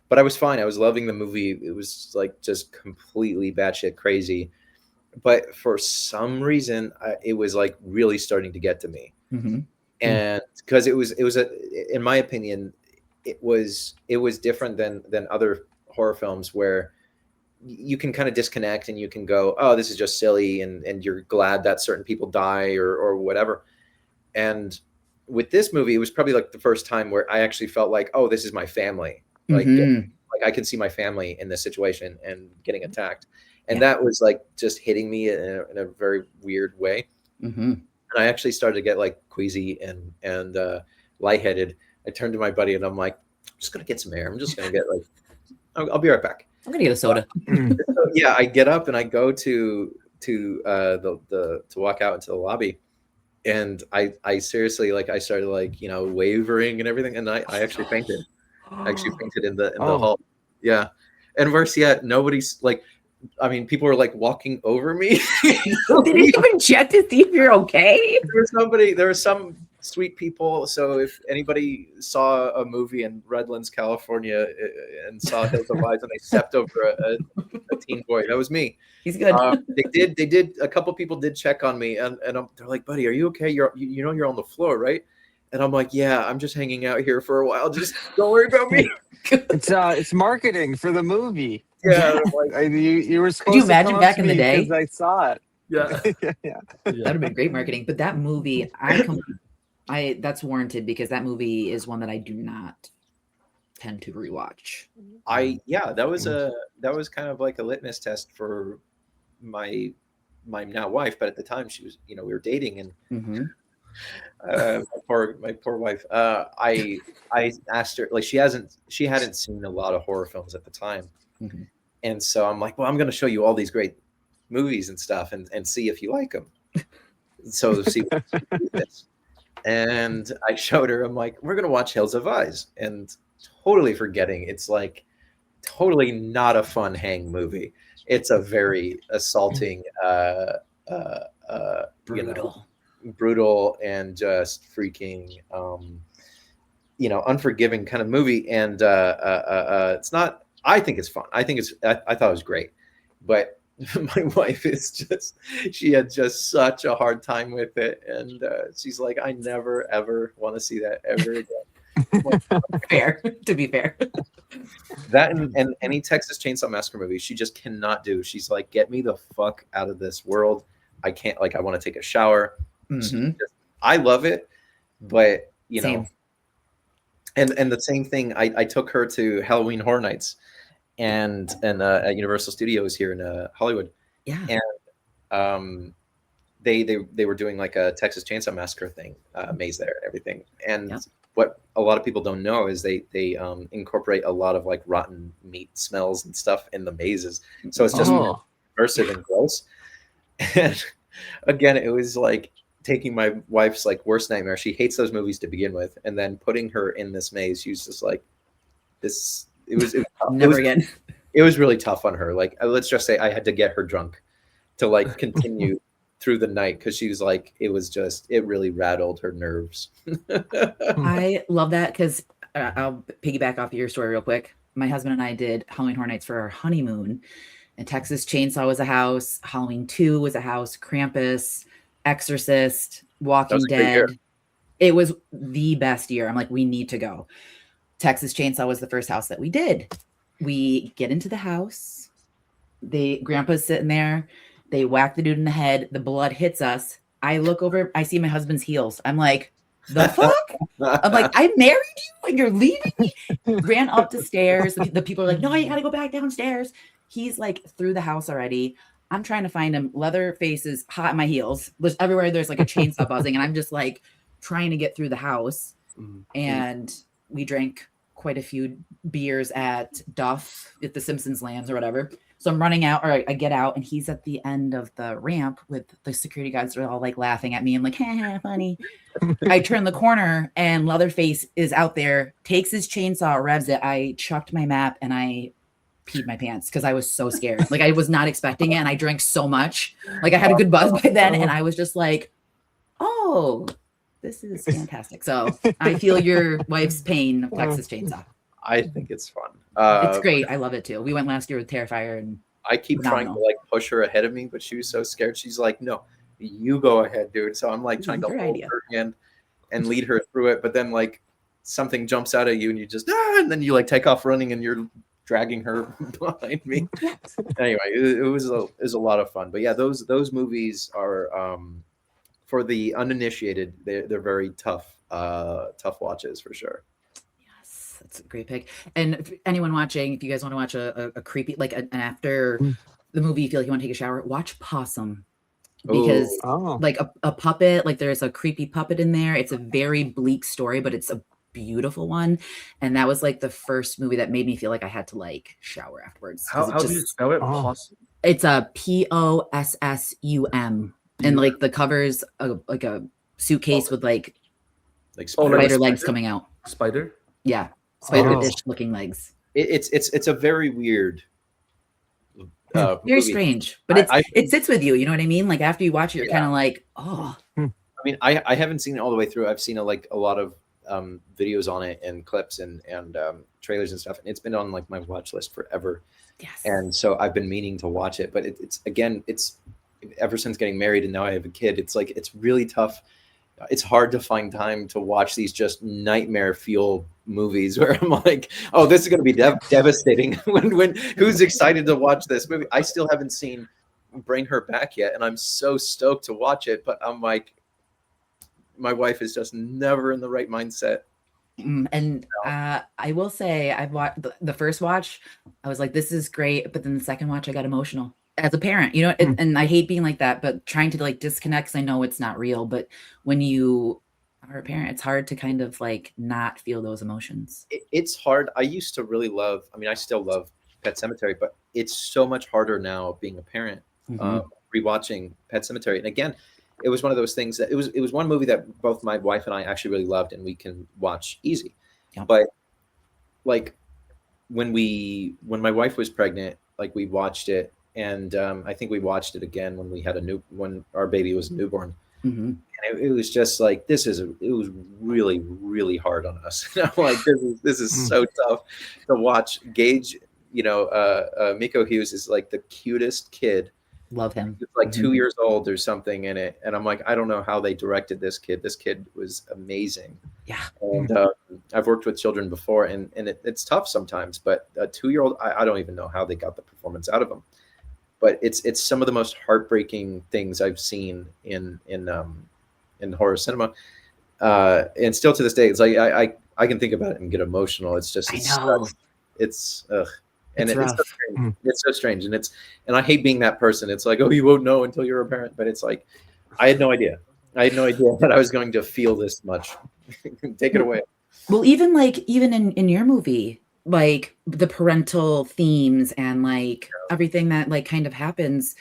Speaker 1: but I was fine. I was loving the movie. It was like just completely batshit crazy, but for some reason it was like really starting to get to me. And because it was in my opinion, it was different than other horror films where you can kind of disconnect and you can go, oh, this is just silly, and you're glad that certain people die or whatever. And with this movie, it was probably like the first time where I actually felt like, oh, this is my family. Like I can see my family in this situation and getting attacked. And that was like just hitting me in a very weird way. And I actually started to get like queasy and lightheaded. I turned to my buddy and I'm like, I'm just going to get some air. I'm just going to get like, I'll be right back.
Speaker 2: I'm going to get a soda.
Speaker 1: So, yeah, I get up and I go to walk out into the lobby. And I seriously, like, I started like, wavering and everything. And I actually fainted. I actually fainted in the hall. Yeah. And worse yet, nobody's like, I mean, people were like walking over me.
Speaker 2: They didn't even check to see if you're okay.
Speaker 1: There were some sweet people. So if anybody saw a movie in Redlands, California, and saw Hills of Eyes and they stepped over a teen boy, that was me.
Speaker 2: He's good.
Speaker 1: They did. A couple people did check on me, and they're like, "Buddy, are you okay? You're on the floor, right?" And I'm like, "Yeah, I'm just hanging out here for a while. Just don't worry about me."
Speaker 3: It's marketing for the movie.
Speaker 1: Yeah,
Speaker 3: like, you were supposed.
Speaker 2: Could you imagine back in the day?
Speaker 3: Because I saw it.
Speaker 1: Yeah.
Speaker 2: That would have been great marketing. But that movie, that's warranted because that movie is one that I do not tend to rewatch.
Speaker 1: That was kind of like a litmus test for my now wife, but at the time she was, we were dating, and My poor wife. I asked her, like, she hadn't seen a lot of horror films at the time, and so I'm like, well, I'm going to show you all these great movies and stuff, and see if you like them. So see this. And I showed her. I'm like, we're going to watch Hills of Eyes, and totally forgetting it's like totally not a fun hang movie. It's a very assaulting,
Speaker 2: Brutal.
Speaker 1: Brutal and just freaking, unforgiving kind of movie. And it's not. I think it's fun. I thought it was great, but my wife is she had just such a hard time with it, and she's like, I never ever want to see that ever again.
Speaker 2: Fair, to be fair.
Speaker 1: That and any Texas Chainsaw Massacre movie, she just cannot do. She's like, get me the fuck out of this world. I can't, I want to take a shower. I love it, but
Speaker 2: Same.
Speaker 1: and the same thing. I took her to Halloween Horror Nights, and at Universal Studios here in Hollywood.
Speaker 2: Yeah.
Speaker 1: And they were doing like a Texas Chainsaw Massacre thing, maze there and everything. And what a lot of people don't know is they incorporate a lot of like rotten meat smells and stuff in the mazes. So it's just immersive and gross. And again, it was like taking my wife's like worst nightmare. She hates those movies to begin with, and then putting her in this maze, she was just like, this. It was
Speaker 2: again.
Speaker 1: It was really tough on her. Like, let's just say I had to get her drunk to like continue through the night, because she was like, it really rattled her nerves.
Speaker 2: I love that, because I'll piggyback off of your story real quick. My husband and I did Halloween Horror Nights for our honeymoon, and Texas Chainsaw was a house, Halloween 2 was a house, Krampus, Exorcist, Walking Dead. It was the best year. I'm like, we need to go. Texas Chainsaw was the first house that we did. We get into the house. Grandpa's sitting there. They whack the dude in the head. The blood hits us. I look over. I see my husband's heels. I'm like, the fuck? I'm like, I married you and you're leaving me? Ran up the stairs. The people are like, no, you got to go back downstairs. He's like through the house already. I'm trying to find him. Leatherface is hot in my heels. There's everywhere. There's like a chainsaw buzzing. And I'm just like trying to get through the house. And we drank quite a few beers at Duff at the Simpsons Lands or whatever. So I'm running out, or I get out, and he's at the end of the ramp with the security guards are all like laughing at me. I'm like, ha, funny. I turn the corner and Leatherface is out there, takes his chainsaw, revs it. I chucked my map and I peed my pants because I was so scared. Like, I was not expecting it, and I drank so much. Like, I had a good buzz by then, and I was just like, oh, this is fantastic. So I feel your wife's pain of Texas Chainsaw.
Speaker 1: I think it's fun.
Speaker 2: It's great. I love it too. We went last year with Terrifier, and
Speaker 1: I keep trying to like push her ahead of me, but she was so scared. She's like, no, you go ahead, dude. So I'm like trying to hold her hand and lead her through it. But then like something jumps out at you and you just, and then you like take off running and you're dragging her behind me. Anyway, it was a lot of fun. But yeah, those movies are, for the uninitiated, they're very tough watches for sure.
Speaker 2: That's a great pick. And if anyone watching, if you guys want to watch a creepy, like an after the movie, you feel like you want to take a shower, watch Possum. Because like a puppet, like there's a creepy puppet in there. It's a very bleak story, but it's a beautiful one. And that was like the first movie that made me feel like I had to like shower afterwards.
Speaker 4: How do you spell it? Possum?
Speaker 2: It's a Possum. And like the cover's like a suitcase with like spider legs coming out.
Speaker 4: Spider?
Speaker 2: Yeah. Spider-ish looking legs.
Speaker 1: It's a very weird,
Speaker 2: very movie. Strange, but it sits with you. You know what I mean? Like after you watch it, you're kind of like, oh.
Speaker 1: I mean, I haven't seen it all the way through. I've seen a lot of videos on it and clips and trailers and stuff, and it's been on like my watch list forever.
Speaker 2: Yes.
Speaker 1: And so I've been meaning to watch it, but it's ever since getting married and now I have a kid, it's like it's really tough. It's hard to find time to watch these just nightmare fuel movies where I'm like, oh, this is going to be devastating. when who's excited to watch this movie? I still haven't seen Bring Her Back yet, and I'm so stoked to watch it. But I'm like, my wife is just never in the right mindset.
Speaker 2: And I will say, I've watched the first watch. I was like, this is great, but then the second watch, I got emotional. as a parent, and I hate being like that, but trying to like disconnect, 'cause I know it's not real, but when you are a parent, it's hard to kind of like not feel those emotions.
Speaker 1: It's hard. I used to really love, I mean, I still love Pet Cemetery, but it's so much harder now being a parent, rewatching Pet Cemetery. And again, it was one of those things that it was one movie that both my wife and I actually really loved and we can watch easy.
Speaker 2: Yeah.
Speaker 1: But like when my wife was pregnant, like we watched it, and I think we watched it again when our baby was newborn. And it was just like, it was really, really hard on us. And I'm like, this is so tough to watch. Gage, Miko Hughes is like the cutest kid.
Speaker 2: Love him.
Speaker 1: He's like 2 years old or something in it. And I'm like, I don't know how they directed this kid. This kid was amazing.
Speaker 2: Yeah.
Speaker 1: And I've worked with children before, and it's tough sometimes, but a 2-year-old, I don't even know how they got the performance out of him. But it's some of the most heartbreaking things I've seen in horror cinema, and still to this day, it's like I can think about it and get emotional. It's just it's ugh.
Speaker 2: It's
Speaker 1: so strange. It's so strange, and I hate being that person. It's like, oh, you won't know until you're a parent, but it's like I had no idea that I was going to feel this much. Take it away.
Speaker 2: Well, even in your movie, like the parental themes and like everything that like kind of happens,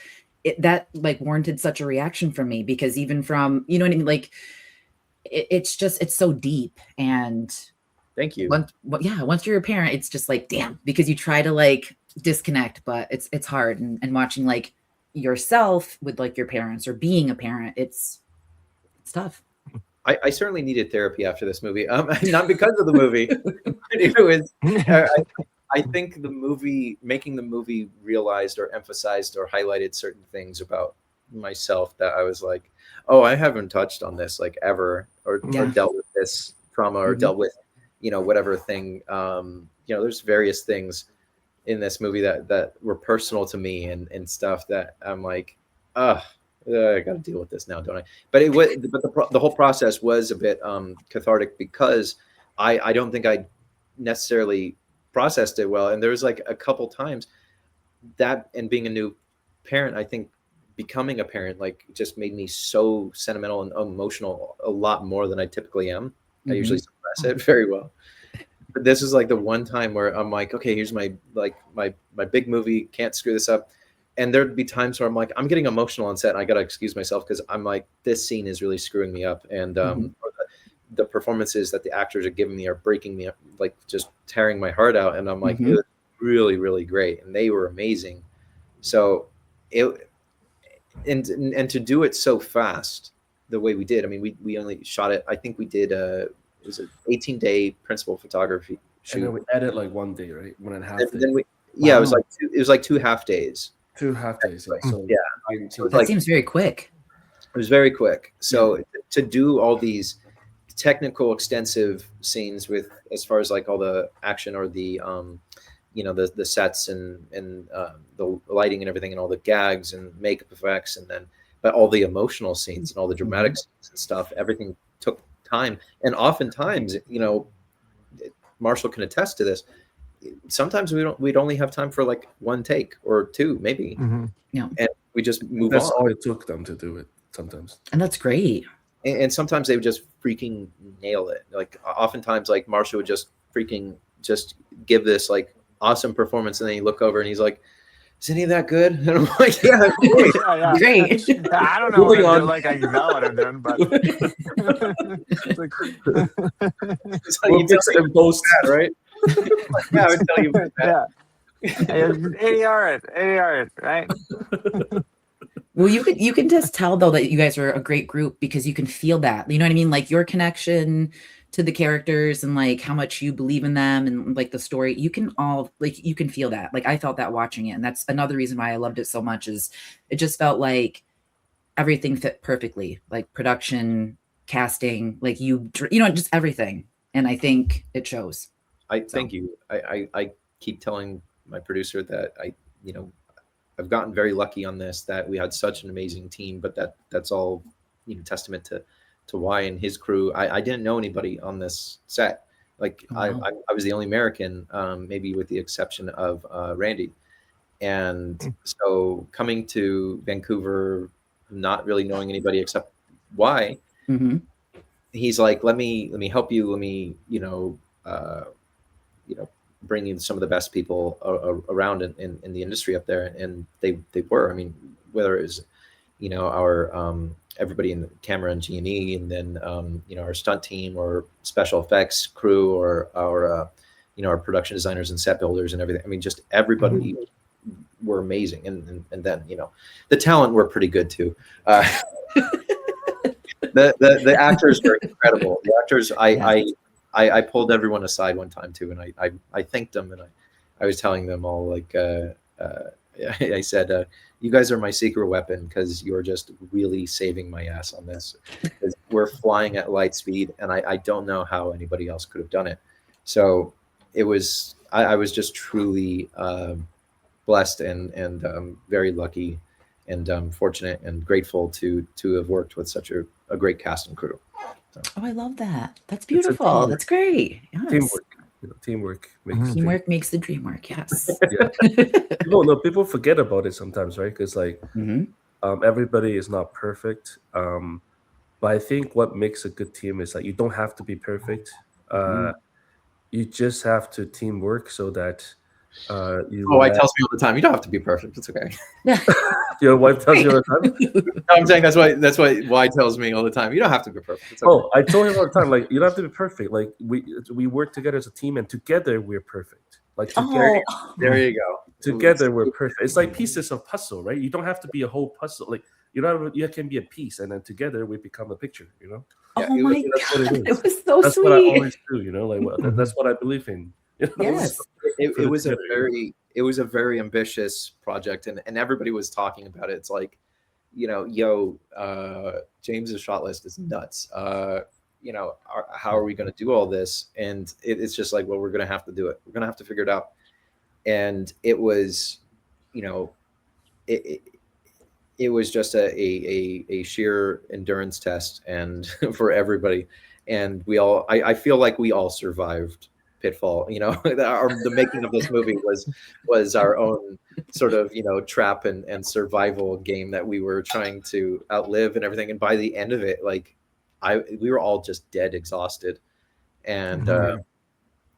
Speaker 2: that like warranted such a reaction from me, because even from, you know what I mean? Like it's so deep. And
Speaker 1: thank you.
Speaker 2: Once you're a parent, it's just like, damn, because you try to like disconnect, but it's hard. And watching like yourself with like your parents or being a parent, it's tough.
Speaker 1: I certainly needed therapy after this movie. Not because of the movie. It was, I think making the movie realized or emphasized or highlighted certain things about myself that I was like, oh, I haven't touched on this like ever, or dealt with this trauma, or dealt with, whatever thing. There's various things in this movie that were personal to me and stuff that I'm like, I got to deal with this now, don't I? But the whole process was a bit cathartic, because I don't think I necessarily processed it well. And there was like a couple times that, and being a new parent, I think becoming a parent like just made me so sentimental and emotional a lot more than I typically am. I usually suppress it very well. But this is like the one time where I'm like, okay, here's my big movie, can't screw this up. And there'd be times where I'm like, I'm getting emotional on set, and I got to excuse myself because I'm like, this scene is really screwing me up. And the performances that the actors are giving me are breaking me up, like just tearing my heart out. And I'm like, it was really, really great. And they were amazing. So and to do it so fast the way we did, I mean, we only shot it, I think we did, it was an 18-day principal photography shoot.
Speaker 4: And then we edit like one day, right? 1.5 days.
Speaker 1: Then it was like 2 half days.
Speaker 4: 2.5 days. Yeah. So
Speaker 1: yeah.
Speaker 2: So that seems very quick.
Speaker 1: It was very quick. So to do all these technical, extensive scenes with, as far as like all the action or the, the sets and the lighting and everything and all the gags and makeup effects, and then, but all the emotional scenes and all the dramatic scenes and stuff, everything took time. And oftentimes, Marshall can attest to this, sometimes we'd only have time for like 1 take or 2 maybe. And we just move
Speaker 4: That's
Speaker 1: on.
Speaker 4: all it took them to do it sometimes.
Speaker 2: And that's great.
Speaker 1: And sometimes they would just freaking nail it. Like oftentimes like Marshall would just give this like awesome performance, and then you look over and he's like, is any of that good? And I'm like, yeah, great.
Speaker 2: Great.
Speaker 3: I don't know what I'm doing, like I know what I'm doing, but
Speaker 1: It's like you just impose that, right? Yeah, I would tell you about that.
Speaker 3: ADR, right?
Speaker 2: Well, you can just tell though that you guys are a great group, because you can feel that. You know what I mean? Like your connection to the characters and like how much you believe in them and like the story. You can feel that. Like I felt that watching it, and that's another reason why I loved it so much. Is it just felt like everything fit perfectly, like production, casting, like just everything. And I think it shows.
Speaker 1: Thank you. I keep telling my producer that I've gotten very lucky on this, that we had such an amazing team, but that's all testament to Y and his crew. I didn't know anybody on this set. Like I was the only American, maybe with the exception of Randy. And so coming to Vancouver, not really knowing anybody except why, he's like, let me help you. Let me, bring in some of the best people around in the industry up there. And they were, I mean, whether it was, our, everybody in the camera and G&E, and then, our stunt team or special effects crew, or our, our production designers and set builders and everything. I mean, just everybody were amazing. And then, the talent were pretty good too. The actors were incredible. The actors, I pulled everyone aside one time too, and I thanked them, and I was telling them all, like, I said, you guys are my secret weapon, because you're just really saving my ass on this. We're flying at light speed, and I don't know how anybody else could have done it. So it was, I was just truly blessed and very lucky and fortunate and grateful to have worked with such a great cast and crew. So.
Speaker 2: Oh, I love that. That's beautiful. That's great. Yes.
Speaker 4: Teamwork
Speaker 2: makes the dream work. Yes.
Speaker 4: People forget about it sometimes, right? Because everybody is not perfect. But I think what makes a good team is that you don't have to be perfect. You just have to teamwork so that
Speaker 1: wife tells me all the time, you don't have to be perfect. It's okay.
Speaker 2: Yeah.
Speaker 4: Your wife tells you all the time?
Speaker 1: No, I'm saying that's why Y tells me all the time, you don't have to be perfect. It's okay.
Speaker 4: Oh, I told him all the time, like, you don't have to be perfect. Like, we work together as a team, and together we're perfect. Like, together,
Speaker 1: there you go.
Speaker 4: Together we're perfect. It's like pieces of puzzle, right? You don't have to be a whole puzzle. Like, you can be a piece, and then together we become a picture.
Speaker 2: Yeah, oh my God, it was so
Speaker 4: that's
Speaker 2: sweet.
Speaker 4: What I always do. That's what I believe in.
Speaker 2: Yes.
Speaker 1: It was a very ambitious project, and everybody was talking about it. It's like, James's shot list is nuts. How are we going to do all this? And it's just like, well, we're going to have to do it. We're going to have to figure it out. And it was, it was just a sheer endurance test, and for everybody. And I feel like we all survived Pitfall. The making of this movie was our own sort of trap and survival game that we were trying to outlive and everything. And by the end of it, like, we were all just dead exhausted, and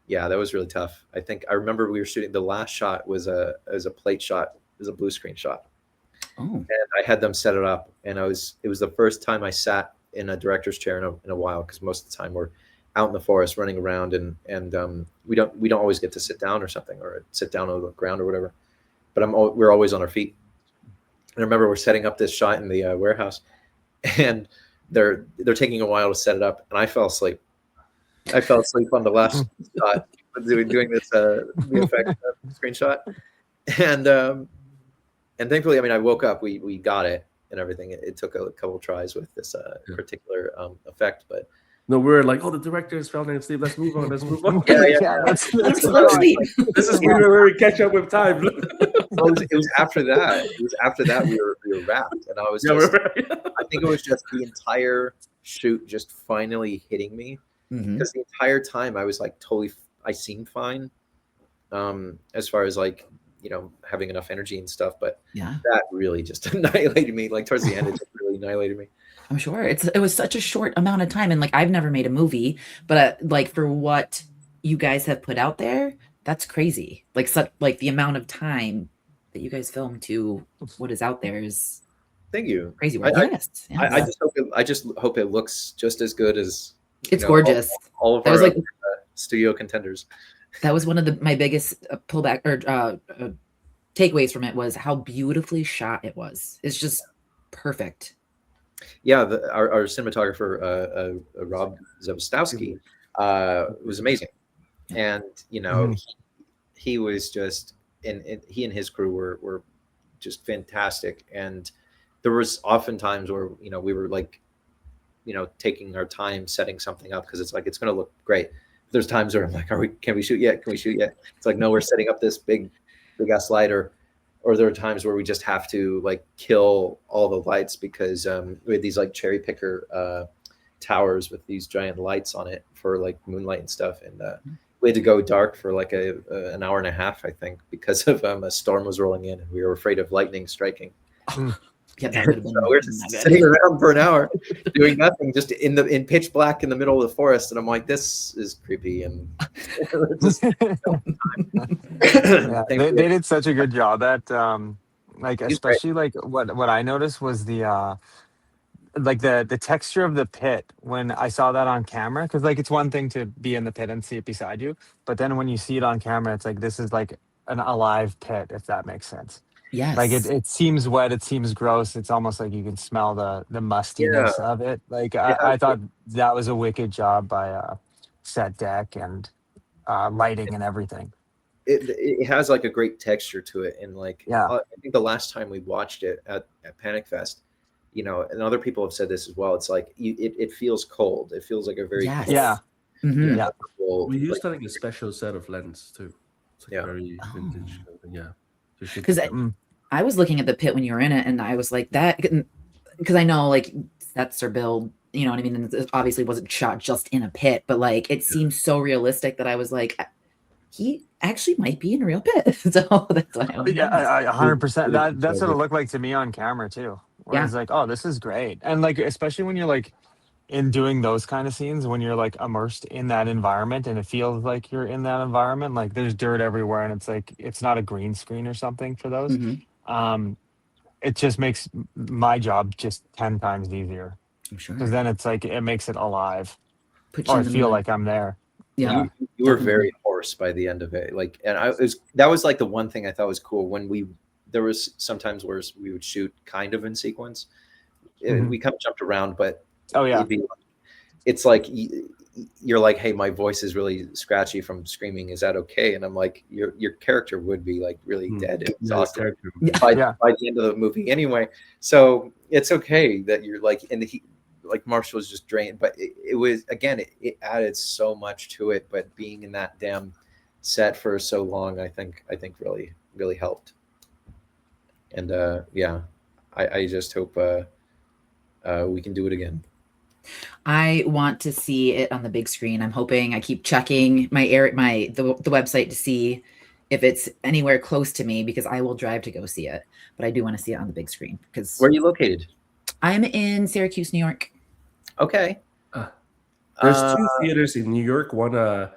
Speaker 1: yeah, that was really tough. I remember we were shooting, the last shot was a plate shot, it was a blue screen shot. And I had them set it up, and it was the first time I sat in a director's chair in a while, because most of the time we're out in the forest running around, and we don't always get to sit down or something, or sit down on the ground or whatever. But we're always on our feet. And I remember we're setting up this shot in the warehouse, and they're taking a while to set it up, and I fell asleep. I fell asleep on the last shot doing this the effect screenshot, and thankfully, I mean, I woke up. We got it and everything. It took a couple tries with this particular effect, but.
Speaker 4: No, we're like, the director is falling asleep. Let's move on.
Speaker 1: Yeah.
Speaker 2: Let's
Speaker 4: This is where we catch up with time.
Speaker 1: It was after that. We were wrapped, and I was I think it was just the entire shoot just finally hitting me, because the entire time I was like I seemed fine, as far as like having enough energy and stuff, but that really just annihilated me. Like towards the end, it just really annihilated me.
Speaker 2: I'm sure it was such a short amount of time, and like I've never made a movie, but like for what you guys have put out there, that's crazy. Like the amount of time that you guys filmed to what is out there is.
Speaker 1: Thank you.
Speaker 2: Crazy.
Speaker 1: Yes. I just hope it looks just as good as.
Speaker 2: It's gorgeous.
Speaker 1: All of our studio contenders.
Speaker 2: That was one of my biggest pullback or takeaways from it, was how beautifully shot it was. It's just perfect.
Speaker 1: Yeah, our cinematographer Rob Zabostowski was amazing, and he was just, and he and his crew were just fantastic. And there was often times where we were like taking our time setting something up, because it's like it's going to look great. There's times where I'm like, can we shoot yet? It's like, no, we're setting up this big ass light, or there are times where we just have to like kill all the lights, because we had these like cherry picker towers with these giant lights on it for like moonlight and stuff, and we had to go dark for like an hour and a half, I think, because of a storm was rolling in and we were afraid of lightning striking.
Speaker 2: Yeah, that would have been
Speaker 1: So we're just sitting around for an hour doing nothing, just in pitch black in the middle of the forest. And I'm like, this is creepy. And just,
Speaker 3: Yeah, they did such a good job at like,
Speaker 1: He's great.
Speaker 3: especially like what I noticed was the like the texture of the pit when I saw that on camera, because like it's one thing to be in the pit and see it beside you, but then when you see it on camera, it's like this is like an alive pit, if that makes sense.
Speaker 2: Yes.
Speaker 3: Like it seems wet, it seems gross. It's almost like you can smell the mustiness of it. Like I thought that was a wicked job by set deck and lighting and everything.
Speaker 1: It has like a great texture to it, and like I think the last time we watched it at Panic Fest, you know, and other people have said this as well. It's like it feels cold. It feels like a very cold,
Speaker 2: Mm-hmm.
Speaker 4: We used like a special set of lens too. It's like very vintage. Yeah,
Speaker 2: because I was looking at the pit when you were in it, and I was like that because I know like sets are built. You know what I mean? And it obviously wasn't shot just in a pit, but like it seems so realistic that I was like, he actually might be in a real pit. So that's why I was
Speaker 3: 100%. That's what it looked like to me on camera too. Where it's like, oh, this is great. And like, especially when you're like in doing those kind of scenes, when you're like immersed in that environment and it feels like you're in that environment, like there's dirt everywhere and it's like, it's not a green screen or something for those. It just makes my job just 10 times easier.
Speaker 2: I'm sure.
Speaker 3: Because then it's like, it makes it alive. Or I feel like I'm there.
Speaker 2: Yeah.
Speaker 1: You were very hoarse by the end of it. Like, and that was like the one thing I thought was cool when there was sometimes where we would shoot kind of in sequence. We kind of jumped around, but it's like you're like, hey, my voice is really scratchy from screaming. Is that okay? And I'm like, your character would be like really dead and exhausted by the end of the movie anyway. So it's okay that you're like in the heat. Like Marshall was just drained, but it was again, it added so much to it. But being in that damn set for so long, I think really, really helped. And I just hope we can do it again.
Speaker 2: I want to see it on the big screen. I'm hoping. I keep checking the website to see if it's anywhere close to me, because I will drive to go see it. But I do want to see it on the big screen. Because
Speaker 1: where are you located?
Speaker 2: I'm in Syracuse, New York.
Speaker 1: Okay.
Speaker 4: There's two theaters in New York. One in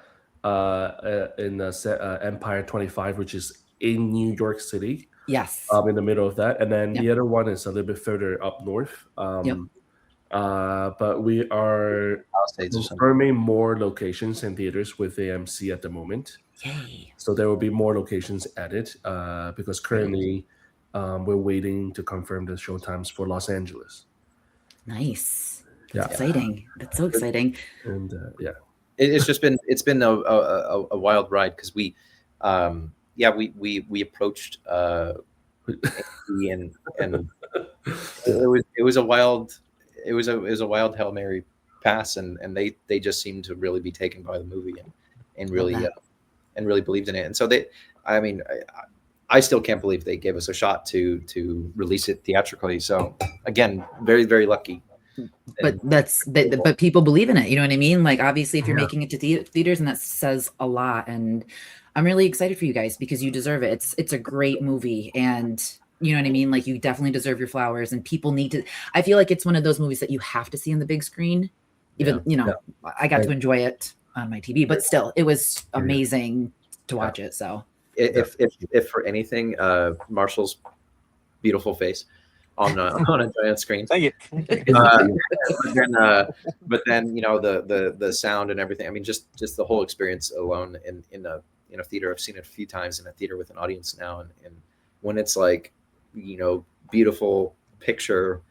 Speaker 4: Empire 25, which is in New York City.
Speaker 2: Yes.
Speaker 4: In the middle of that, and then the other one is a little bit further up north. But we are confirming more locations in theaters with AMC at the moment.
Speaker 2: Yay!
Speaker 4: So there will be more locations added because currently we're waiting to confirm the showtimes for Los Angeles.
Speaker 2: Nice. That's exciting. That's so exciting.
Speaker 4: And
Speaker 1: it's been a wild ride because we approached and it was a wild Hail Mary pass, and they just seemed to really be taken by the movie and really believed in it. And so I still can't believe they gave us a shot to release it theatrically. So again, very, very lucky.
Speaker 2: But but people believe in it. You know what I mean? Like, obviously, if you're making it to theaters, and that says a lot. And I'm really excited for you guys because you deserve it. It's a great movie, and you know what I mean? Like, you definitely deserve your flowers, and people need to. I feel like it's one of those movies that you have to see on the big screen. Even I got to enjoy it on my TV, but still, it was amazing to watch it. So
Speaker 1: if for anything, Marshall's beautiful face on a giant screen.
Speaker 3: Thank you.
Speaker 1: But then the sound and everything. I mean, just the whole experience alone in a theater. I've seen it a few times in a theater with an audience now, and when it's like beautiful picture,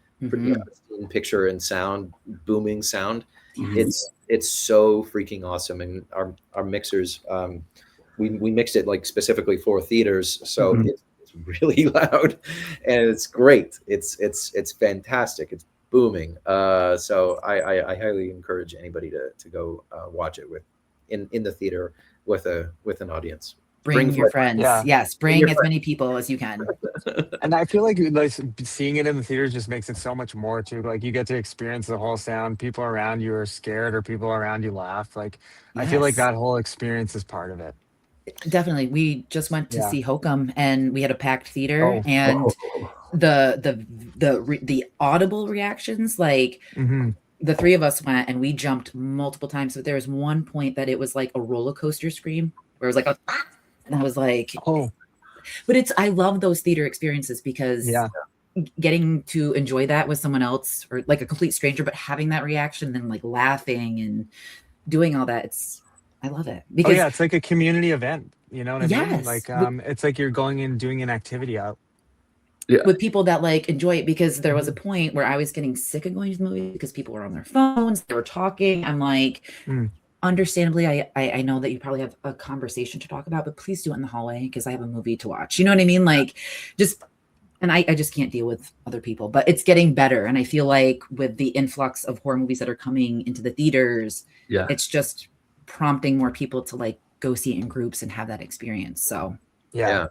Speaker 1: picture and sound, booming sound, it's so freaking awesome. And our mixers, we mixed it like specifically for theaters, so it's really loud and it's great. It's fantastic. It's booming. So I highly encourage anybody to go watch it in the theater with an audience.
Speaker 2: Bring your friends.
Speaker 3: Yeah.
Speaker 2: Yes, bring as many people as you can.
Speaker 3: And I feel like seeing it in the theaters just makes it so much more too. Like you get to experience the whole sound. People around you are scared, or people around you laugh. Like I feel like
Speaker 2: Yes.
Speaker 3: that whole experience is part of it.
Speaker 2: Definitely. We just went to
Speaker 3: Yeah.
Speaker 2: see Hokum, and we had a packed theater,
Speaker 3: Oh.
Speaker 2: and the audible reactions, like
Speaker 3: Mhm.
Speaker 2: the three of us went and we jumped multiple times. But there was one point that it was like a roller coaster scream where it was like, and I was like,
Speaker 3: Oh,
Speaker 2: but I love those theater experiences because
Speaker 3: yeah.
Speaker 2: getting to enjoy that with someone else or like a complete stranger, but having that reaction and like laughing and doing all that, I love it
Speaker 3: Oh
Speaker 2: because
Speaker 3: yeah, it's like a community event. You know what I mean?
Speaker 2: yes,
Speaker 3: Like it's like you're going and doing an activity out.
Speaker 4: Yeah.
Speaker 2: with people that like enjoy it, because there was a point where I was getting sick of going to the movie because people were on their phones, they were talking. I'm like, understandably, I know that you probably have a conversation to talk about, but please do it in the hallway because I have a movie to watch. You know what I mean? Like just, and I just can't deal with other people, but it's getting better. And I feel like with the influx of horror movies that are coming into the theaters, it's just prompting more people to like go see it in groups and have that experience. So
Speaker 3: Yeah.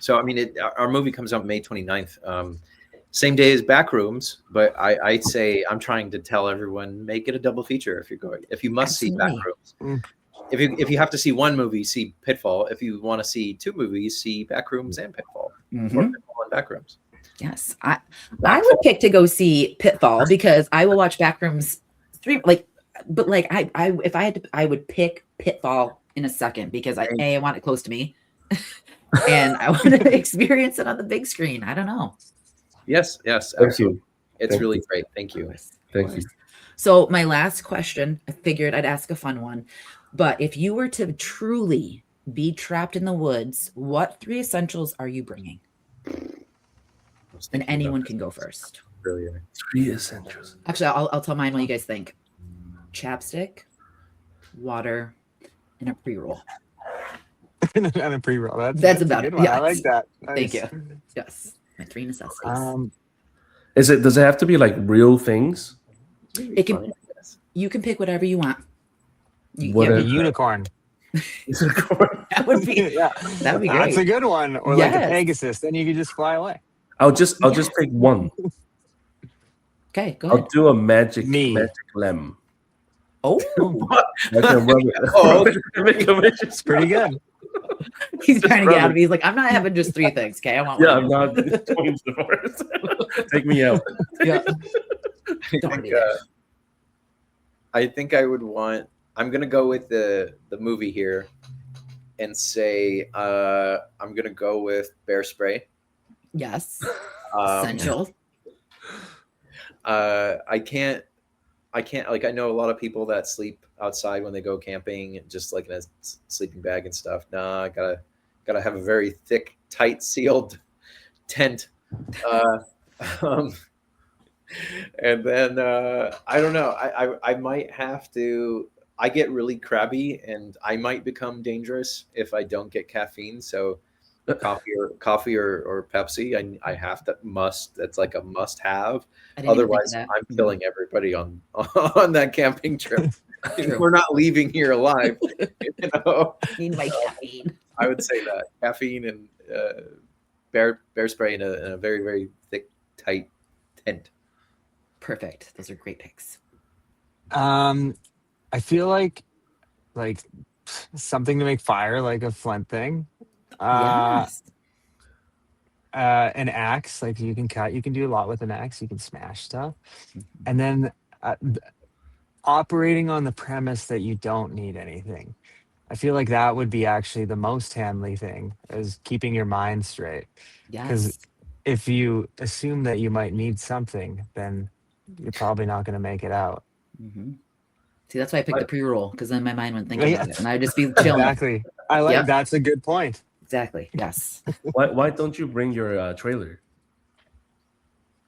Speaker 1: So I mean, our movie comes out May 29th, same day as Backrooms. But I'd say I'm trying to tell everyone, make it a double feature if you're going. If you must see Backrooms, if you have to see one movie, see Pitfall. If you want to see two movies, see Backrooms and Pitfall, or Pitfall and Backrooms.
Speaker 2: Yes, I would pick to go see Pitfall because I will watch Backrooms 3. But if I had to, I would pick Pitfall in a second because I want it close to me. And I want to experience it on the big screen. I don't know.
Speaker 1: Yes, absolutely. It's really great. Thank you.
Speaker 4: Thank you.
Speaker 2: So my last question, I figured I'd ask a fun one. But if you were to truly be trapped in the woods, what 3 essentials are you bringing? And anyone can go first.
Speaker 1: Brilliant.
Speaker 4: 3 essentials.
Speaker 2: Actually, I'll tell mine while you guys think. Chapstick, water, and a pre-roll.
Speaker 3: And a pre-roll.
Speaker 2: That's about it.
Speaker 3: Yes. I like that. Nice.
Speaker 2: Thank you. Yes. My 3 necessities.
Speaker 4: Does it have to be like real things?
Speaker 2: It can. You can pick whatever you want.
Speaker 3: What a unicorn.
Speaker 2: That would be great.
Speaker 3: That's a good one. Or like a Pegasus. Then you could just fly away.
Speaker 4: I'll just take one.
Speaker 2: Okay, go ahead.
Speaker 4: I'll do a magic lamb.
Speaker 2: Oh,
Speaker 3: it's pretty good.
Speaker 2: He's trying to get out of it. He's like, I'm not having just 3 things. Okay, I want one.
Speaker 4: I'm not going to the forest. Take me out.
Speaker 2: Yeah.
Speaker 1: I think I would want. I'm gonna go with the movie here, and say I'm gonna go with bear spray.
Speaker 2: Yes. Essential.
Speaker 1: I can't like, I know a lot of people that sleep outside when they go camping, just like in a sleeping bag and stuff. Nah, I gotta have a very thick, tight sealed tent. And then I don't know. I might have to. I get really crabby, and I might become dangerous if I don't get caffeine. So coffee or Pepsi, I have to That's like a must have. Otherwise, I'm killing everybody on that camping trip. We're not leaving here alive. You know?
Speaker 2: I need my caffeine.
Speaker 1: I would say that caffeine and bear spray in a very, very thick, tight tent.
Speaker 2: Perfect. Those are great picks.
Speaker 3: I feel like something to make fire, like a flint thing.
Speaker 2: Yes.
Speaker 3: An axe, like you can do a lot with an axe. You can smash stuff. And then operating on the premise that you don't need anything. I feel like that would be actually the most handly thing, is keeping your mind straight. Because if you assume that you might need something, then you're probably not going to make it out.
Speaker 2: Mm-hmm. See, that's why I picked the pre-roll, because then my mind wouldn't think about it, and I'd just be chilling.
Speaker 3: Exactly. I like that's a good point.
Speaker 2: Exactly. Yes.
Speaker 4: Why don't you bring your trailer?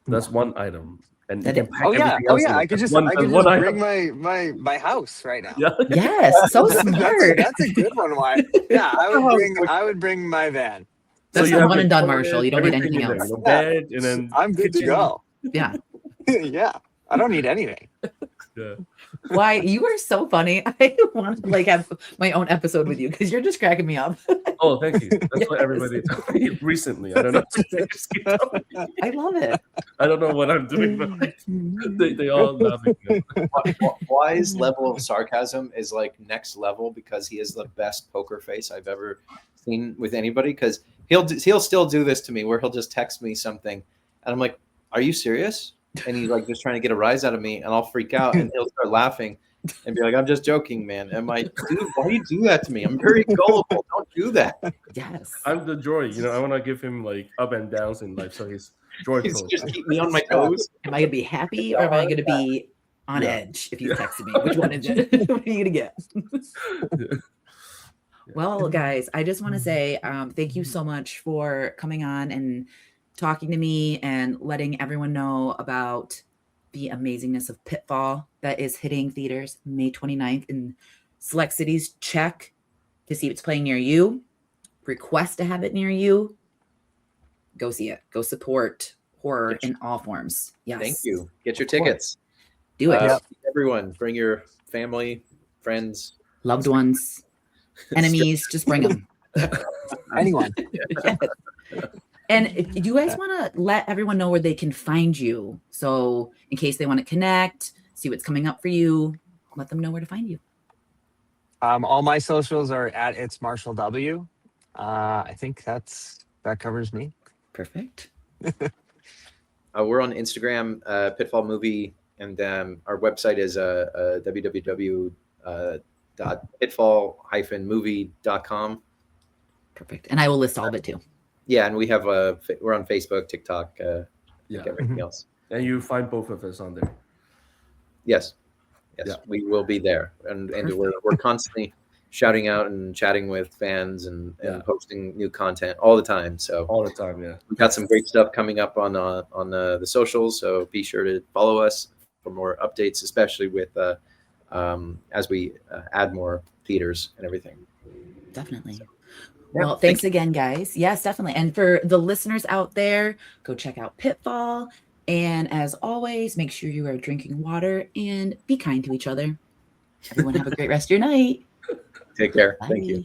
Speaker 4: That's one item. And I
Speaker 3: could just bring my house right now.
Speaker 4: Yeah.
Speaker 2: Yes, so smart.
Speaker 3: That's a good one. Why? Yeah, I would bring my van.
Speaker 2: That's the one and done, Marshall. You don't need anything else.
Speaker 4: Bed, and then
Speaker 3: I'm good to go.
Speaker 2: Yeah.
Speaker 3: Yeah, I don't need anything.
Speaker 4: Yeah.
Speaker 2: Why you are so funny. I want to like have my own episode with you because you're just cracking me up.
Speaker 4: Oh, thank you. That's what
Speaker 2: Yes.
Speaker 4: everybody told me recently. I don't know. They just keep telling me.
Speaker 2: I love it.
Speaker 4: I don't know what I'm doing, but like, they all laughing.
Speaker 1: Wise level of sarcasm is like next level because he is the best poker face I've ever seen with anybody. Because he'll still do this to me where he'll just text me something, and I'm like, "Are you serious?" And he's like just trying to get a rise out of me, and I'll freak out, and he'll start laughing and be like, "I'm just joking, man." And I'm like, "Dude, why do you do that to me? I'm very gullible. Don't do that."
Speaker 2: Yes.
Speaker 4: I'm the joy. I want to give him like up and downs in life, so he's joyful.
Speaker 1: Just keep me on my toes.
Speaker 2: Am I gonna be happy or am I gonna be on edge if you text me? Which one is it? What are you gonna get? Well, guys, I just want to say thank you so much for coming on and talking to me and letting everyone know about the amazingness of Pitfall that is hitting theaters May 29th in select cities. Check to see if it's playing near you. Request to have it near you. Go see it. Go support horror in all forms. Yes.
Speaker 1: Thank you. Get your tickets.
Speaker 2: Do it.
Speaker 1: Everyone, bring your family, friends,
Speaker 2: Loved ones, enemies, just bring them.
Speaker 3: Anyone.
Speaker 2: Yes. And if you guys want to let everyone know where they can find you, so in case they want to connect, see what's coming up for you, let them know where to find you.
Speaker 3: All my socials are at It's Marshall W. I think that covers me.
Speaker 2: Perfect.
Speaker 1: We're on Instagram, Pitfall Movie, and our website is www.pitfall-movie.com.
Speaker 2: Perfect. And I will list all of it too.
Speaker 1: Yeah, and we have we're on Facebook, TikTok, everything else.
Speaker 4: And you find both of us on there.
Speaker 1: Yes,
Speaker 4: Yeah.
Speaker 1: we will be there, and we're constantly shouting out and chatting with fans and posting new content all the time. So
Speaker 4: All the time, yeah.
Speaker 1: we've got some great stuff coming up on the socials. So be sure to follow us for more updates, especially with as we add more theaters and everything.
Speaker 2: Definitely.
Speaker 1: So,
Speaker 2: well, thanks again, guys. Yes, definitely. And for the listeners out there, go check out Pitfall. And as always, make sure you are drinking water and be kind to each other. Everyone have a great rest of your night.
Speaker 1: Take care.
Speaker 2: Bye.
Speaker 1: Thank you.